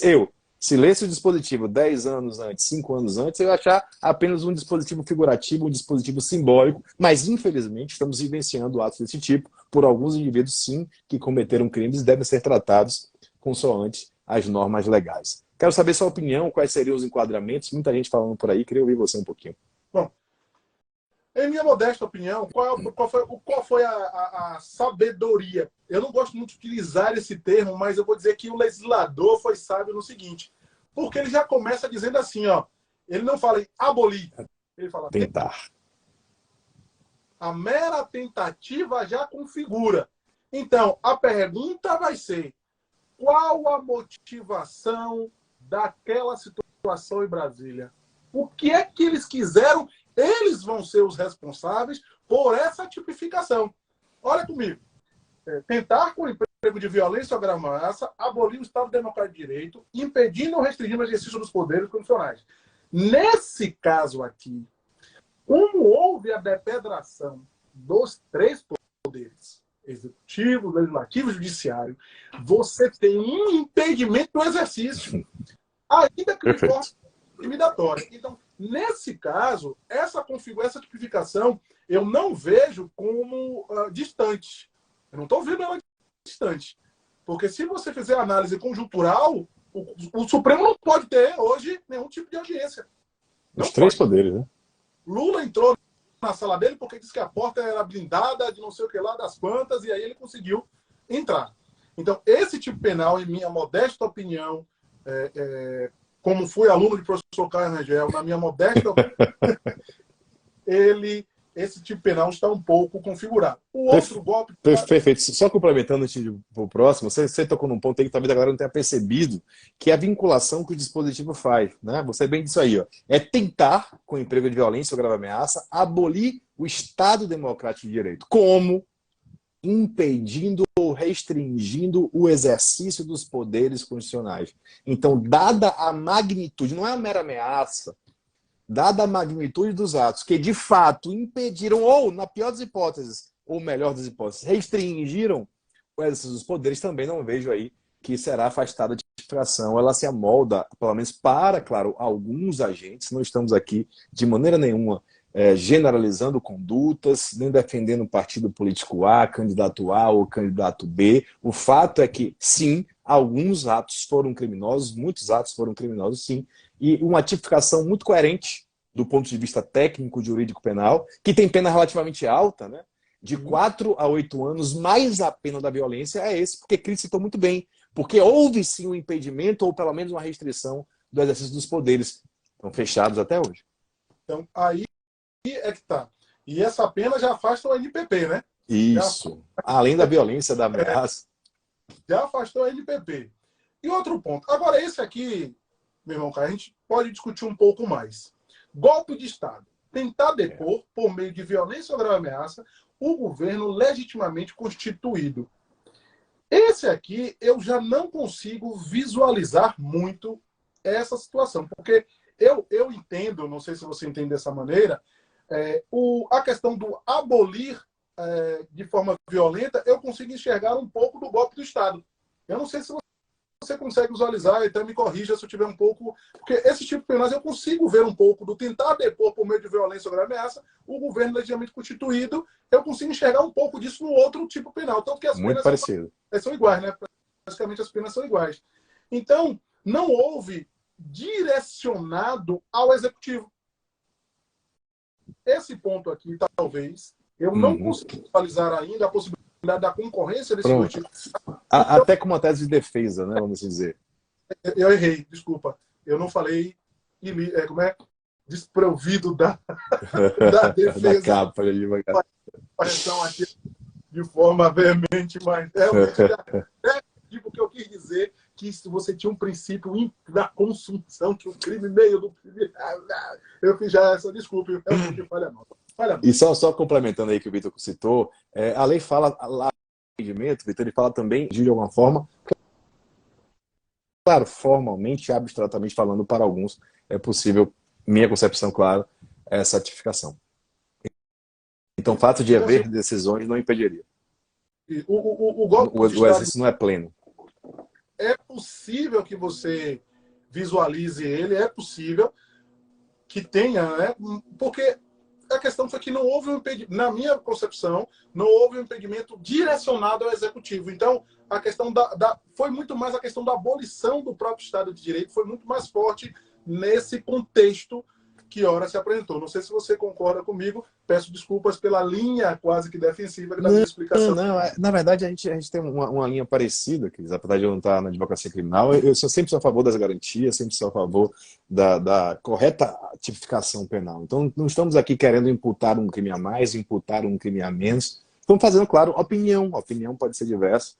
Se lesse o dispositivo 10 anos antes, 5 anos antes, eu ia achar apenas um dispositivo figurativo, um dispositivo simbólico, mas, infelizmente, estamos vivenciando atos desse tipo por alguns indivíduos, sim, que cometeram crimes e devem ser tratados consoante as normas legais. Quero saber sua opinião, quais seriam os enquadramentos, muita gente falando por aí, queria ouvir você um pouquinho. Bom, em minha modesta opinião, qual foi a sabedoria? Eu não gosto muito de utilizar esse termo, mas eu vou dizer que o legislador foi sábio no seguinte. Porque ele já começa dizendo assim, ó, ele não fala em abolir, ele fala tentar. A mera tentativa já configura. Então, a pergunta vai ser, qual a motivação daquela situação em Brasília? O que é que eles quiseram? Eles vão ser os responsáveis por essa tipificação. Olha comigo. Tentar, com o emprego de violência ou ameaça, abolir o Estado Democrático de Direito, impedindo ou restringindo o exercício dos poderes constitucionais. Nesse caso aqui, como houve a depedração dos 3 poderes, executivo, legislativo e judiciário, você tem um impedimento do exercício, ainda que de forma intimidatória. Então, nesse caso, essa tipificação eu não vejo como distante. Eu não estou vendo ela distante. Porque se você fizer análise conjuntural, o Supremo não pode ter hoje nenhum tipo de audiência. Os 3 poderes, né? Lula entrou na sala dele porque disse que a porta era blindada de não sei o que lá, das quantas, e aí ele conseguiu entrar. Então, esse tipo penal, em minha modesta opinião, como fui aluno de professor Caio Rangel, na minha modesta, esse tipo penal está um pouco configurado. O outro golpe... Perfeito. Só complementando antes de ir para o próximo, você tocou num ponto aí que talvez a galera não tenha percebido, que é a vinculação que o dispositivo faz. Né? Você bem disso aí. Ó. É tentar, com emprego de violência ou grave ameaça, abolir o Estado Democrático de Direito. Como? Impedindo ou restringindo o exercício dos poderes constitucionais. Então, dada a magnitude, não é uma mera ameaça, dada a magnitude dos atos que de fato impediram, ou, na pior das hipóteses, ou melhor das hipóteses, restringiram o exercício dos poderes, também não vejo aí que será afastada de tipificação. Ela se amolda, pelo menos para, claro, alguns agentes. Não estamos aqui de maneira nenhuma generalizando condutas, nem defendendo partido político A, candidato A ou candidato B. O fato é que, sim, alguns atos foram criminosos, muitos atos foram criminosos, sim, e uma tipificação muito coerente do ponto de vista técnico, jurídico, penal, que tem pena relativamente alta, né? De 4 a 8 anos, mais a pena da violência é esse, porque Cris citou muito bem, porque houve sim um impedimento ou pelo menos uma restrição do exercício dos poderes. Estão fechados até hoje. Então, aí é que tá. E essa pena já afasta o NPP, né? Isso. Além da violência, da ameaça. Já afastou o NPP. E outro ponto. Agora, esse aqui, meu irmão Caio, a gente pode discutir um pouco mais. Golpe de Estado. Tentar depor, por meio de violência ou grave ameaça, o governo legitimamente constituído. Esse aqui, eu já não consigo visualizar muito essa situação. Porque eu entendo, não sei se você entende dessa maneira, a questão do abolir de forma violenta, eu consigo enxergar um pouco do golpe do Estado. Eu não sei se você consegue visualizar, então me corrija se eu tiver um pouco... Porque esse tipo de penais eu consigo ver um pouco do tentar depor por meio de violência ou grave ameaça, o governo legitimamente constituído, eu consigo enxergar um pouco disso no outro tipo penal. Tanto que as muito penas parecido. são iguais, né? Praticamente as penas são iguais. Então, não houve direcionado ao executivo. Esse ponto aqui, talvez, eu não consigo visualizar ainda a possibilidade da concorrência desse dois tipos. Até com uma tese de defesa, né, vamos dizer. Eu errei, desculpa. Eu não falei como é? Desprovido da defesa. Da capa de advogado. Correção aqui de forma veemente, mas realmente tipo o que eu quis dizer, que se você tinha um princípio da consunção, que o crime meio do crime... Eu fiz já essa desculpa, realmente falha não. E só complementando aí que o Vitor citou, a lei fala lá no entendimento, Vitor, ele fala também, de alguma forma, claro, formalmente, abstratamente falando, para alguns é possível, minha concepção, claro, essa tipificação. Então, o fato de haver decisões não impediria. O exercício não é pleno. É possível que você visualize ele, é possível que tenha, né? Porque a questão foi que não houve um impedimento, na minha concepção, não houve um impedimento direcionado ao executivo. Então, a questão foi muito mais a questão da abolição do próprio Estado de Direito, foi muito mais forte nesse contexto que ora se apresentou. Não sei se você concorda comigo, peço desculpas pela linha quase que defensiva da minha explicação. Não, na verdade, a gente tem uma linha parecida, que apesar de eu não estar na advocacia criminal, eu sempre sou a favor das garantias, sempre sou a favor da correta tipificação penal. Então, não estamos aqui querendo imputar um crime a mais, imputar um crime a menos. Estamos fazendo, claro, opinião. A opinião pode ser diversa.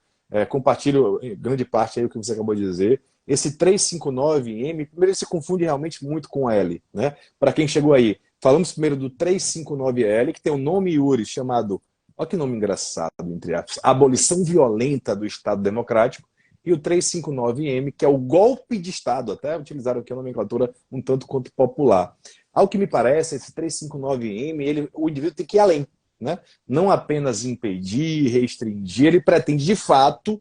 Compartilho em grande parte aí o que você acabou de dizer. Esse 359M, primeiro ele se confunde realmente muito com L, né? Para quem chegou aí, falamos primeiro do 359L, que tem um nome iure chamado, olha que nome engraçado, entre aspas, abolição violenta do Estado Democrático, e o 359M, que é o golpe de Estado, até utilizaram aqui a nomenclatura um tanto quanto popular. Ao que me parece, esse 359M, o indivíduo tem que ir além. Né? Não apenas impedir, restringir, ele pretende, de fato,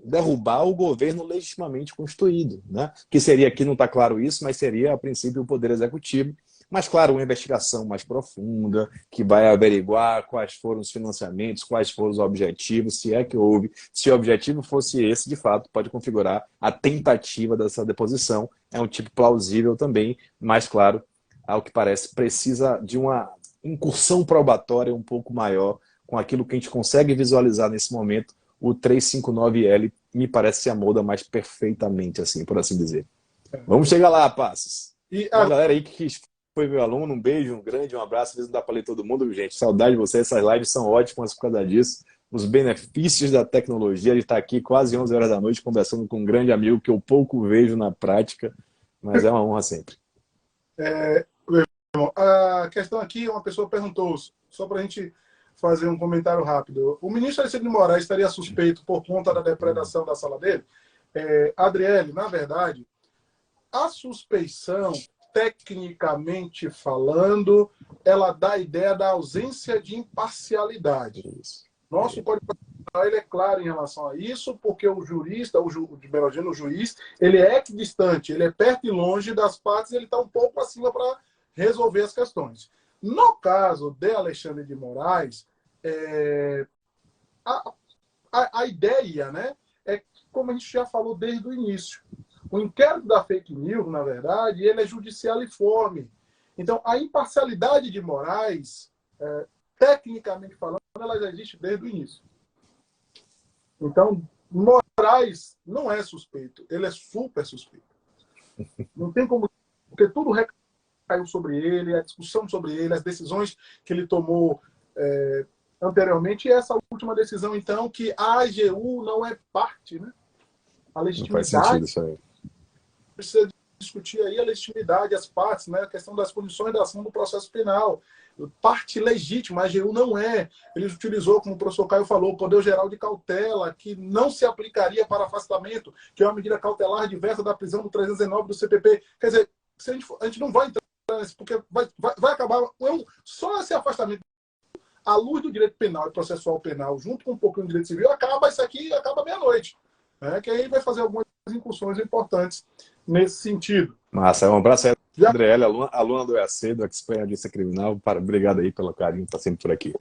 derrubar o governo legitimamente constituído. Né? Que seria, aqui não está claro isso, mas seria, a princípio, o Poder Executivo. Mas, claro, uma investigação mais profunda, que vai averiguar quais foram os financiamentos, quais foram os objetivos, se é que houve. Se o objetivo fosse esse, de fato, pode configurar a tentativa dessa deposição. É um tipo plausível também, mas, claro, ao que parece, precisa de uma incursão probatória um pouco maior com aquilo que a gente consegue visualizar nesse momento. O 359L me parece se amolda mais perfeitamente, assim, por assim dizer. Vamos chegar lá, Passos. E Uma galera aí que foi meu aluno, um beijo, um grande, um abraço. Às vezes não dá para ler todo mundo, gente. Saudade de vocês, essas lives são ótimas por causa disso. Os benefícios da tecnologia. Ele está aqui quase 11 horas da noite conversando com um grande amigo que eu pouco vejo na prática, mas é uma honra sempre. a questão aqui, uma pessoa perguntou, só para a gente fazer um comentário rápido. O ministro Alexandre de Moraes estaria suspeito por conta da depredação da sala dele? Adriele, na verdade, a suspeição, tecnicamente falando, ela dá a ideia da ausência de imparcialidade. Nosso Código Penal ele é claro em relação a isso, porque o jurista, o juiz, ele é equidistante, ele é perto e longe das partes, ele está um pouco acima para resolver as questões. No caso de Alexandre de Moraes, a ideia, né, é como a gente já falou desde o início. O inquérito da fake news, na verdade, ele é judicialiforme. Então, a imparcialidade de Moraes, tecnicamente falando, ela já existe desde o início. Então, Moraes não é suspeito, ele é super suspeito. Não tem como, porque tudo recaiu sobre ele, a discussão sobre ele, as decisões que ele tomou anteriormente, e essa última decisão, então, que a AGU não é parte, né? A legitimidade. Não faz sentido isso aí. Precisa discutir aí a legitimidade, as partes, né? A questão das condições da ação do processo penal. Parte legítima, a AGU não é. Ele utilizou, como o professor Caio falou, o poder geral de cautela, que não se aplicaria para afastamento, que é uma medida cautelar diversa da prisão do 319 do CPP. Quer dizer, a gente não vai entrar nesse, porque vai acabar. Só esse afastamento, à luz do direito penal e processual penal, junto com um pouquinho do direito civil, isso aqui acaba meia-noite. Que aí vai fazer algumas incursões importantes nesse sentido. Massa, um abraço aí, Adriele, aluna do EAC, do Expert em Audiência Criminal. Obrigado aí pelo carinho, está sempre por aqui.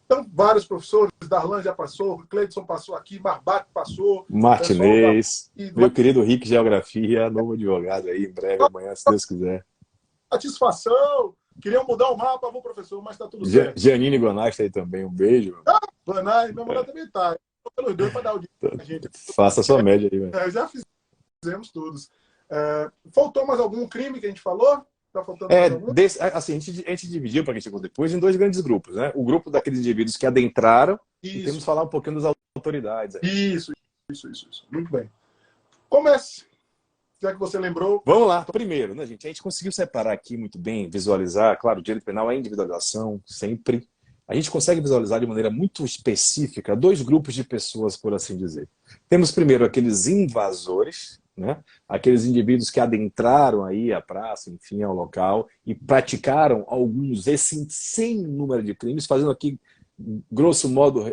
Então, vários professores, Darlan já passou, Cleidson passou aqui, Barbato passou. Martinez, meu querido Rick Geografia, novo advogado aí, em breve, amanhã, se Deus quiser. Satisfação! Queriam mudar o mapa, vou, professor, mas está tudo certo. Janine Gonais está aí também, um beijo. Gonais, meu mulher também está. Pelos dois para dar o dia pra gente. Faça a sua média aí, velho. Já fizemos todos. Faltou mais algum crime que a gente falou? Tá faltando assim, a gente dividiu, para quem chegou depois, em dois grandes grupos, né? O grupo daqueles indivíduos que adentraram, e temos que falar um pouquinho das autoridades. Aí. Isso. Muito bem. Comece. Já que você lembrou. Vamos lá. Primeiro, né, gente? A gente conseguiu separar aqui muito bem, visualizar. Claro, o direito penal é individualização, sempre. A gente consegue visualizar de maneira muito específica dois grupos de pessoas, por assim dizer. Temos primeiro aqueles invasores, né? Aqueles indivíduos que adentraram aí a praça, enfim, ao local, e praticaram alguns, sem número de crimes, fazendo aqui, grosso modo,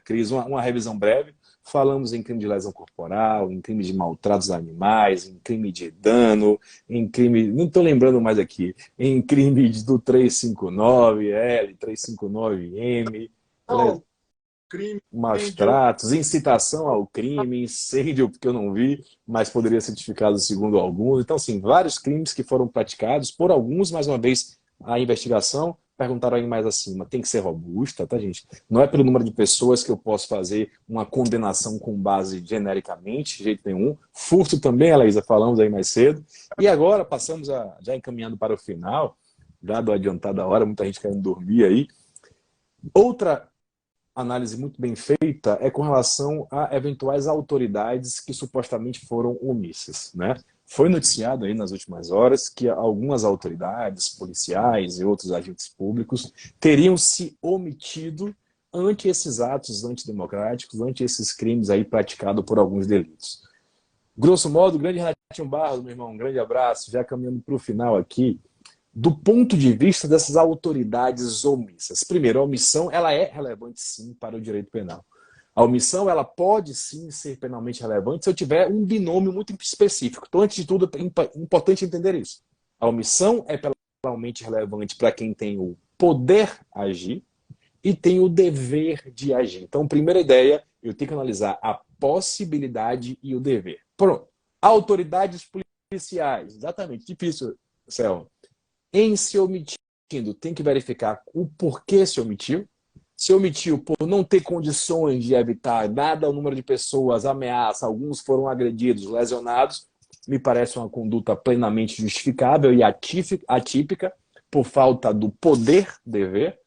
Cris, uma revisão breve. Falamos em crime de lesão corporal, em crime de maltratos a animais, em crime de dano, em crime, não estou lembrando mais aqui, em crime do 359L, 359M, maus tratos, incitação ao crime, incêndio, porque eu não vi, mas poderia ser tipificado segundo alguns. Então, sim, vários crimes que foram praticados por alguns, mais uma vez, a investigação. Perguntaram aí mais acima, tem que ser robusta, tá, gente? Não é pelo número de pessoas que eu posso fazer uma condenação com base genericamente, de jeito nenhum. Furto também, Elaísa, falamos aí mais cedo. E agora passamos já encaminhando para o final, dado a adiantada hora, muita gente querendo dormir aí. Outra análise muito bem feita é com relação a eventuais autoridades que supostamente foram omissas, né? Foi noticiado aí nas últimas horas que algumas autoridades policiais e outros agentes públicos teriam se omitido ante esses atos antidemocráticos, ante esses crimes aí praticados por alguns delitos. Grosso modo, grande Renatinho Barros, meu irmão, um grande abraço, já caminhando para o final aqui, do ponto de vista dessas autoridades omissas. Primeiro, a omissão ela é relevante sim para o direito penal. A omissão ela pode sim ser penalmente relevante se eu tiver um binômio muito específico. Então, antes de tudo, é importante entender isso. A omissão é penalmente relevante para quem tem o poder agir e tem o dever de agir. Então, primeira ideia, eu tenho que analisar a possibilidade e o dever. Pronto. Autoridades policiais. Exatamente. Difícil, Céu. Em se omitindo, tem que verificar o porquê se omitiu. Se omitiu por não ter condições de evitar, dado o número de pessoas, ameaça, alguns foram agredidos, lesionados, me parece uma conduta plenamente justificável e atípica por falta do poder-dever,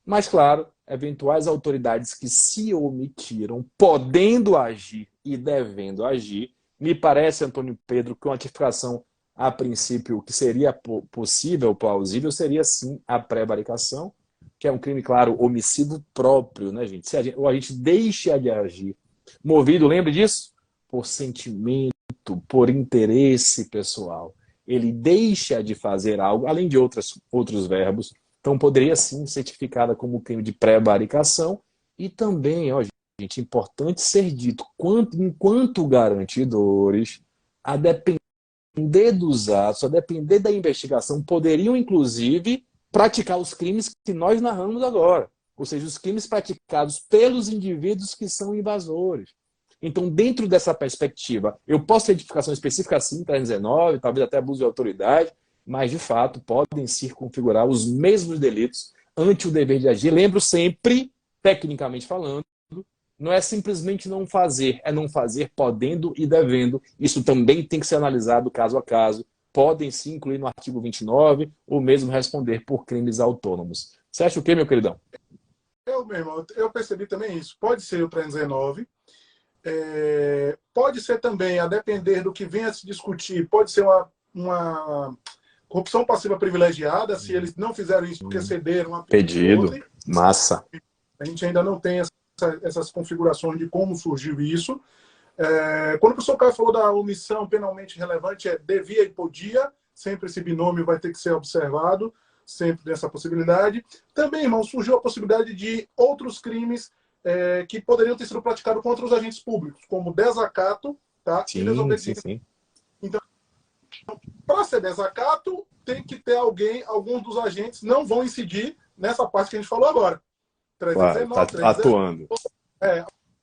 mas, claro, eventuais autoridades que se omitiram, podendo agir e devendo agir, me parece, Antônio Pedro, que uma tipificação, a princípio, que seria possível, plausível, seria sim a prevaricação, que é um crime, claro, omissivo próprio, né, gente? Se a gente deixa de agir movido, lembre disso? Por sentimento, por interesse pessoal. Ele deixa de fazer algo, além de outros verbos, então poderia sim ser tipificada como crime de prevaricação e também, ó, gente, importante ser dito, enquanto garantidores, a depender dos atos, a depender da investigação, poderiam inclusive praticar os crimes que nós narramos agora, ou seja, os crimes praticados pelos indivíduos que são invasores. Então, dentro dessa perspectiva, eu posso ter identificação específica sim, 319, talvez até abuso de autoridade, mas, de fato, podem se configurar os mesmos delitos ante o dever de agir. Lembro sempre, tecnicamente falando, não é simplesmente não fazer, é não fazer podendo e devendo. Isso também tem que ser analisado caso a caso. Podem se incluir no artigo 29 ou mesmo responder por crimes autônomos. Você acha o quê, meu queridão? Meu irmão, eu percebi também isso. Pode ser o 319, pode ser também, a depender do que venha a se discutir, pode ser uma corrupção passiva privilegiada, se eles não fizeram isso porque cederam a pedido. Massa. A gente ainda não tem essas configurações de como surgiu isso. Quando o professor Caio falou da omissão penalmente relevante, devia e podia, sempre esse binômio vai ter que ser observado, sempre dessa possibilidade. Também, irmão, surgiu a possibilidade de outros crimes que poderiam ter sido praticados contra os agentes públicos, como desacato, tá? Sim, e desobediência. sim. Então, para ser desacato, tem que ter alguns dos agentes não vão incidir nessa parte que a gente falou agora. 319, claro, tá atuando.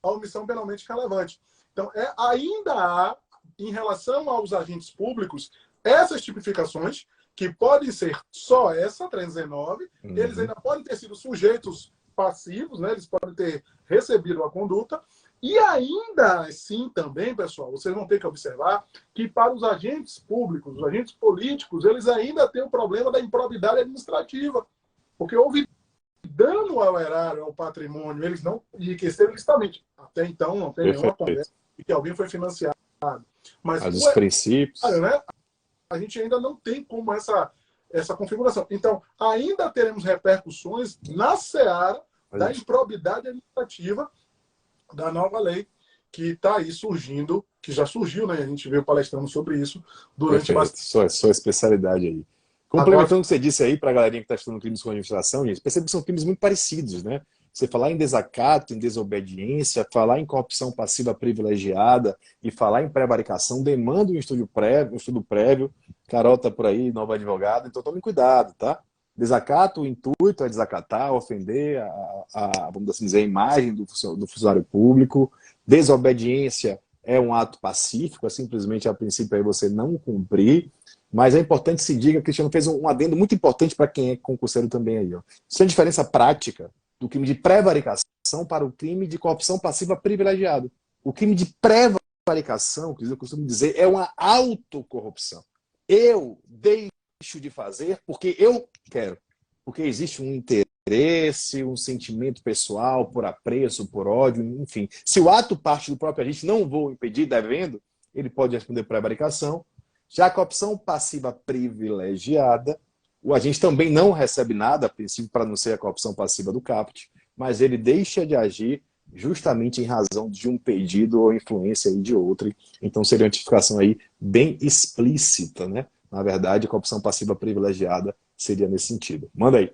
A omissão penalmente relevante. Então, ainda há, em relação aos agentes públicos, essas tipificações, que podem ser só essa, 319, eles ainda podem ter sido sujeitos passivos, né? Eles podem ter recebido a conduta, e ainda assim também, pessoal, vocês vão ter que observar que para os agentes públicos, os agentes políticos, eles ainda têm o problema da improbidade administrativa, porque houve dano ao erário, ao patrimônio, eles não enriqueceram ilicitamente. Até então não tem nenhuma conversa de que alguém foi financiado. Mas os princípios... né? A gente ainda não tem como essa configuração. Então, ainda teremos repercussões na seara da improbidade administrativa da nova lei que está aí surgindo, que já surgiu, né? A gente veio palestrando sobre isso durante bastante. Sua especialidade aí. Complementando o que você disse aí para a galerinha que está estudando crimes com administração, gente, percebe que são crimes muito parecidos, né? Você falar em desacato, em desobediência, falar em corrupção passiva privilegiada e falar em prevaricação demanda um estudo prévio. Carol está por aí, nova advogada, então tomem cuidado, tá? Desacato, o intuito é desacatar, ofender vamos assim dizer, a imagem do funcionário público. Desobediência é um ato pacífico, é simplesmente a princípio aí você não cumprir. Mas é importante se diga, Cristiano fez um adendo muito importante para quem é concurseiro também aí. Ó. Isso é a diferença prática do crime de prevaricação para o crime de corrupção passiva privilegiada. O crime de prevaricação, que eu costumo dizer, é uma autocorrupção. Eu deixo de fazer porque eu quero. Porque existe um interesse, um sentimento pessoal por apreço, por ódio, enfim. Se o ato parte do próprio agente, não vou impedir, devendo, ele pode responder prevaricação. Já a corrupção passiva privilegiada, o agente também não recebe nada, a princípio, para não ser a corrupção passiva do caput, mas ele deixa de agir justamente em razão de um pedido ou influência aí de outro. Então seria uma tipificação aí bem explícita, né? Na verdade, a corrupção passiva privilegiada seria nesse sentido. Manda aí.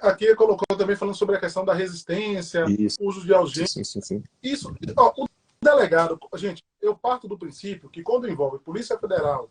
Aqui ele colocou também falando sobre a questão da resistência, uso de algema. Sim. Isso, o delegado, gente, eu parto do princípio que quando envolve Polícia Federal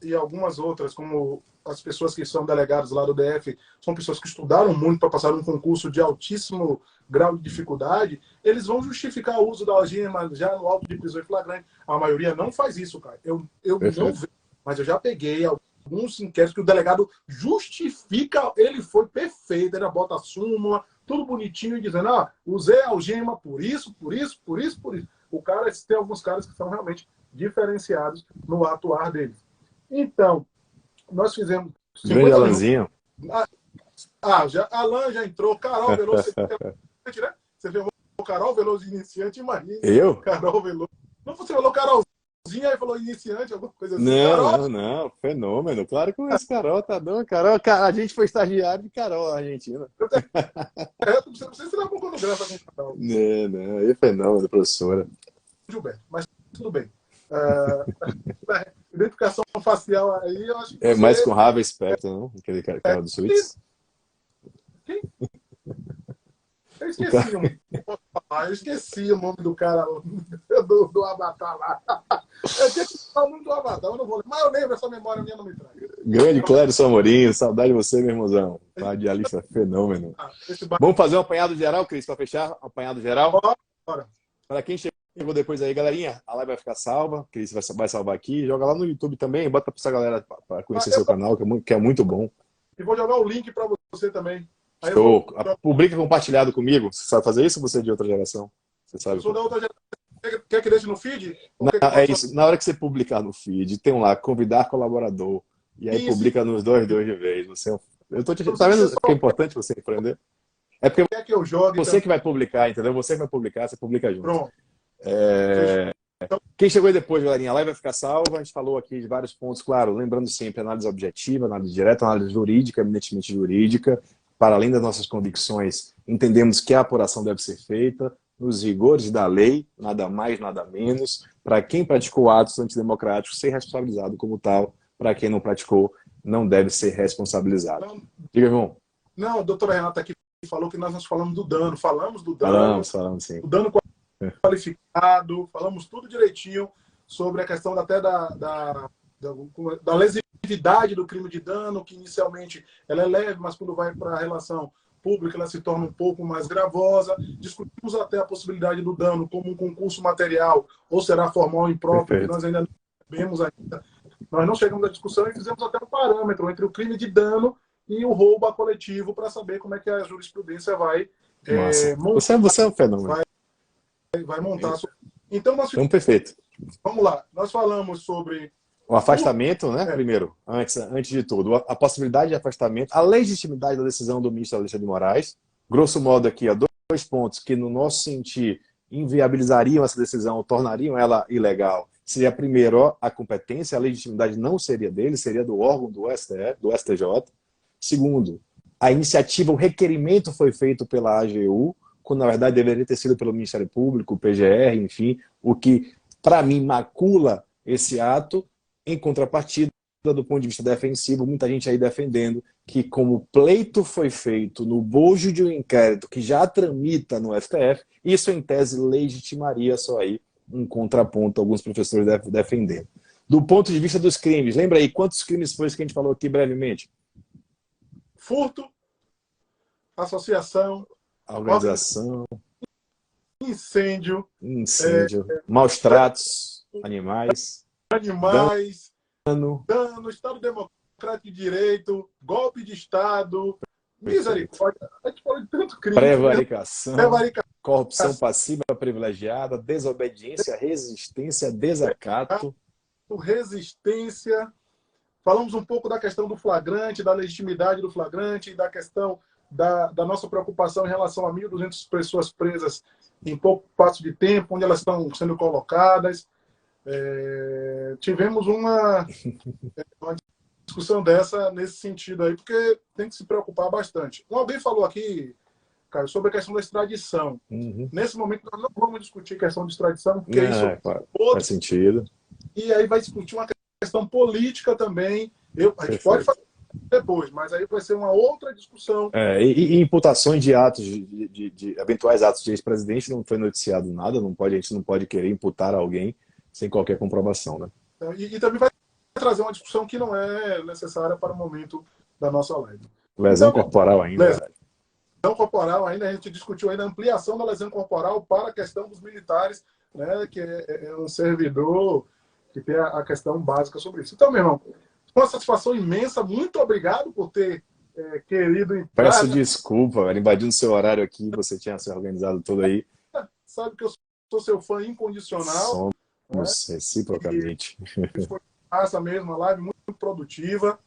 e algumas outras, como as pessoas que são delegados lá do DF, são pessoas que estudaram muito para passar um concurso de altíssimo grau de dificuldade, eles vão justificar o uso da algema já no auto de prisão em flagrante. A maioria não faz isso, cara. Eu não vejo, mas eu já peguei alguns inquéritos que o delegado justifica, ele foi perfeito, ele bota a súmula, tudo bonitinho, dizendo, usei a algema por isso. Tem alguns caras que são realmente diferenciados no atuar deles. Então, nós fizemos Grande 50 minutos. Alanzinho. Alan já entrou, Carol Veloso, né? Você viu o Carol Veloso iniciante, imagina. Eu? Carol Veloso. Não, você falou Carolzinha, aí falou iniciante, alguma coisa assim. Não, fenômeno. Claro que conheço Carol, tá doido. Carol, a gente foi estagiário de Carol, Argentina. Você se dá um pouco no graça com Carol. Não, é fenômeno, professora. Gilberto, mas tudo bem. Identificação facial aí, eu acho que É mais com Harvey Specter, não? Aquele cara do Suítes. Quem? Eu esqueci o nome do cara do Avatar lá. Eu tinha que falar o nome do Avatar, eu não vou lembrar. Mas eu lembro, essa memória minha não me traz. Grande Clérison Amorim, saudade de você, meu irmãozão. Radialista fenômeno. Vamos fazer um apanhado geral, Cris, para fechar? Um apanhado geral? Bora. Para quem chegou depois aí, galerinha, a live vai ficar salva. Cris vai salvar aqui. Joga lá no YouTube também. Bota para essa galera para conhecer seu canal, que é muito bom. E vou jogar o link para você também. Aí publica compartilhado comigo. Você sabe fazer isso ou você é de outra geração? Você sabe? Eu sou da outra geração. Quer que deixe no feed? É isso. Na hora que você publicar no feed, tem lá, convidar colaborador. E aí isso. Publica nos dois de vez. Tá vendo que é importante você empreender? É porque que eu jogue, você então... que vai publicar, entendeu? Você que vai publicar, você publica junto. Pronto. Quem chegou aí depois, galerinha, a live vai ficar salva. A gente falou aqui de vários pontos, claro, lembrando sempre, análise objetiva, análise direta, análise jurídica, eminentemente jurídica. Para além das nossas convicções, entendemos que a apuração deve ser feita nos rigores da lei, nada mais, nada menos. Para quem praticou atos antidemocráticos, ser responsabilizado como tal. Para quem não praticou, não deve ser responsabilizado. Não, diga, irmão. Não, a doutora Renata aqui falou que nós falamos do dano. Falamos do dano. Falamos sim. O dano qualificado, falamos tudo direitinho sobre a questão até da lesividade do crime de dano, que inicialmente ela é leve, mas quando vai para a relação pública ela se torna um pouco mais gravosa. Discutimos até a possibilidade do dano como um concurso material, ou será formal ou impróprio, que nós ainda não sabemos ainda. Nós não chegamos à discussão e fizemos até um parâmetro entre o crime de dano e o roubo a coletivo para saber como é que a jurisprudência vai montar. Você é um fenômeno. Vai montar. Então, perfeito. Vamos lá. Nós falamos sobre o afastamento, né? Primeiro, antes de tudo, a possibilidade de afastamento, a legitimidade da decisão do ministro Alexandre de Moraes. Grosso modo aqui, dois pontos que, no nosso sentir, inviabilizariam essa decisão, tornariam ela ilegal. Seria, primeiro, a competência, a legitimidade não seria dele, seria do órgão do STF, do STJ. Segundo, a iniciativa, o requerimento foi feito pela AGU, quando na verdade deveria ter sido pelo Ministério Público, PGR, enfim, o que, para mim, macula esse ato. Em contrapartida, do ponto de vista defensivo, muita gente aí defendendo que, como o pleito foi feito no bojo de um inquérito que já tramita no STF, isso, em tese, legitimaria só aí um contraponto, alguns professores defendendo. Do ponto de vista dos crimes, lembra aí quantos crimes foi isso que a gente falou aqui brevemente? Furto, associação, organização, incêndio, maus tratos, animais, dano, Estado Democrático de Direito, golpe de Estado, misericórdia, a gente falou de tanto crime. Prevaricação, corrupção passiva privilegiada, desobediência, resistência, desacato. Resistência. Falamos um pouco da questão do flagrante, da legitimidade do flagrante, da questão da nossa preocupação em relação a 1.200 pessoas presas em pouco espaço de tempo, onde elas estão sendo colocadas. Tivemos uma discussão dessa nesse sentido aí, porque tem que se preocupar bastante. Alguém falou aqui, cara, sobre a questão da extradição. Nesse momento, nós não vamos discutir questão de extradição, porque isso faz sentido. E aí vai discutir uma questão política também. A gente pode fazer depois, mas aí vai ser uma outra discussão. E imputações de atos, de eventuais atos de ex-presidente, não foi noticiado nada, a gente não pode querer imputar alguém sem qualquer comprovação, né? E também vai trazer uma discussão que não é necessária para o momento da nossa live. Lesão corporal ainda. Lesão corporal ainda, a gente discutiu ainda a ampliação da lesão corporal para a questão dos militares, né, que é um servidor que tem a questão básica sobre isso. Então, meu irmão, uma satisfação imensa, muito obrigado por ter querido entrar. Peço desculpa, velho, invadindo seu horário aqui, você tinha se organizado todo aí. Sabe que eu sou seu fã incondicional. Somos reciprocamente. E foi essa mesma live, muito produtiva.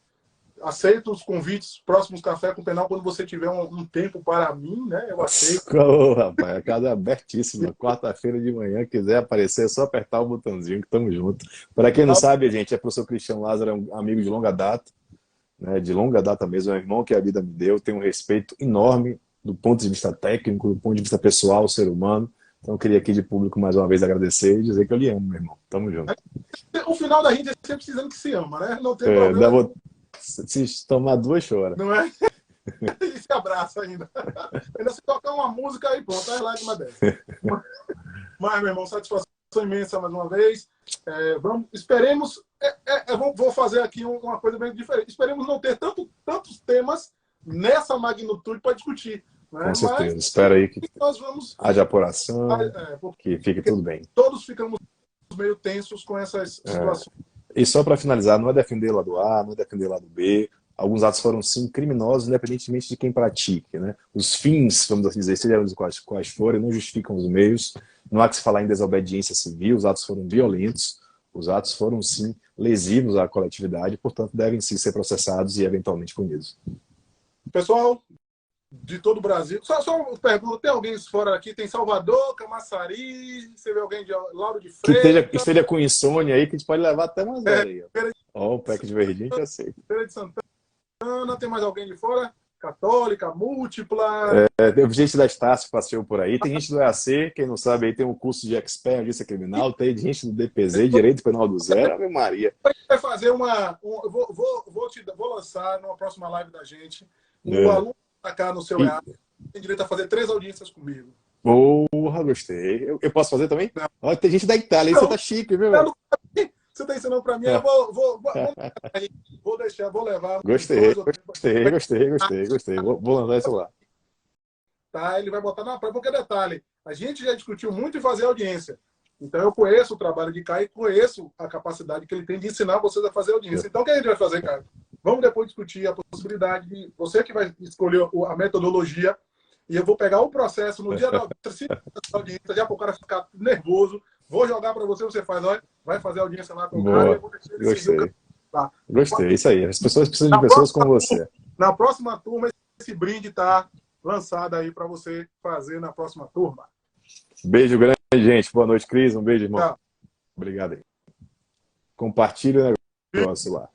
Aceito os convites, próximos Café com Penal, quando você tiver um tempo para mim, né? Eu aceito. Ô, rapaz, a casa é abertíssima. Quarta-feira de manhã, quiser aparecer, é só apertar o botãozinho que estamos juntos. Para quem não sabe, gente, é o professor Cristiano Lázaro, é um amigo de longa data, né? De longa data mesmo, é um irmão que a vida me deu. Tenho um respeito enorme do ponto de vista técnico, do ponto de vista pessoal, ser humano. Então, eu queria aqui de público mais uma vez agradecer e dizer que eu lhe amo, meu irmão. Tamo junto. O final da gente é sempre dizendo que se ama, né? Não tem problema. Se tomar duas, chora. Não é? E se abraça ainda. Ainda se tocar uma música aí, pronto, as lágrimas descem. Mas, meu irmão, satisfação imensa mais uma vez. Esperemos. Vou fazer aqui uma coisa bem diferente. Esperemos não ter tantos temas nessa magnitude para discutir. Né? Com certeza. Espera aí que nós vamos. haja apuração, que fique tudo bem. Todos ficamos meio tensos com essas situações. E só para finalizar, não é defender o lado A, não é defender o lado B. Alguns atos foram, sim, criminosos, independentemente de quem pratique. Né? Os fins, vamos assim dizer, sejam quais forem, não justificam os meios. Não há que se falar em desobediência civil, os atos foram violentos, os atos foram, sim, lesivos à coletividade, portanto, devem, sim, ser processados e, eventualmente, punidos. Pessoal de todo o Brasil, só uma pergunta, tem alguém fora aqui? Tem Salvador, Camaçari, você vê alguém de Lauro de Freitas? Que esteja com insônia aí, que a gente pode levar até umas horas aí. Ó, o pack de verdinho que eu sei. Feira de Santana, tem mais alguém de fora? Católica, múltipla. Tem gente da Estácio que passeou por aí, tem gente do EAC, quem não sabe aí tem um curso de expert, agência criminal, tem gente do DPZ, Direito Penal do Zero, Ave Maria. Vai fazer vou lançar numa próxima live da gente, aluno cá no seu EAC, tem direito a fazer 3 audiências comigo. Porra, gostei. Eu posso fazer também? Olha, tem gente da Itália, aí você tá chique, viu? Você tá ensinando para mim, eu vou levar. Gostei. Vou lançar isso lá. Tá, ele vai botar na prova, porque detalhe, a gente já discutiu muito em fazer audiência. Então eu conheço o trabalho de Caio, conheço a capacidade que ele tem de ensinar vocês a fazer audiência. Então o que a gente vai fazer, Caio? Vamos depois discutir a possibilidade de você que vai escolher a metodologia, e eu vou pegar o processo no dia da audiência, já para o cara ficar nervoso. Vou jogar para você, você faz, olha, vai fazer audiência lá com o cara. Gostei. Gostei, isso aí. As pessoas precisam de pessoas como você. Na próxima turma, esse brinde está lançado aí para você fazer na próxima turma. Beijo grande, gente. Boa noite, Cris. Um beijo, irmão. Tchau. Obrigado aí. Compartilha o negócio lá.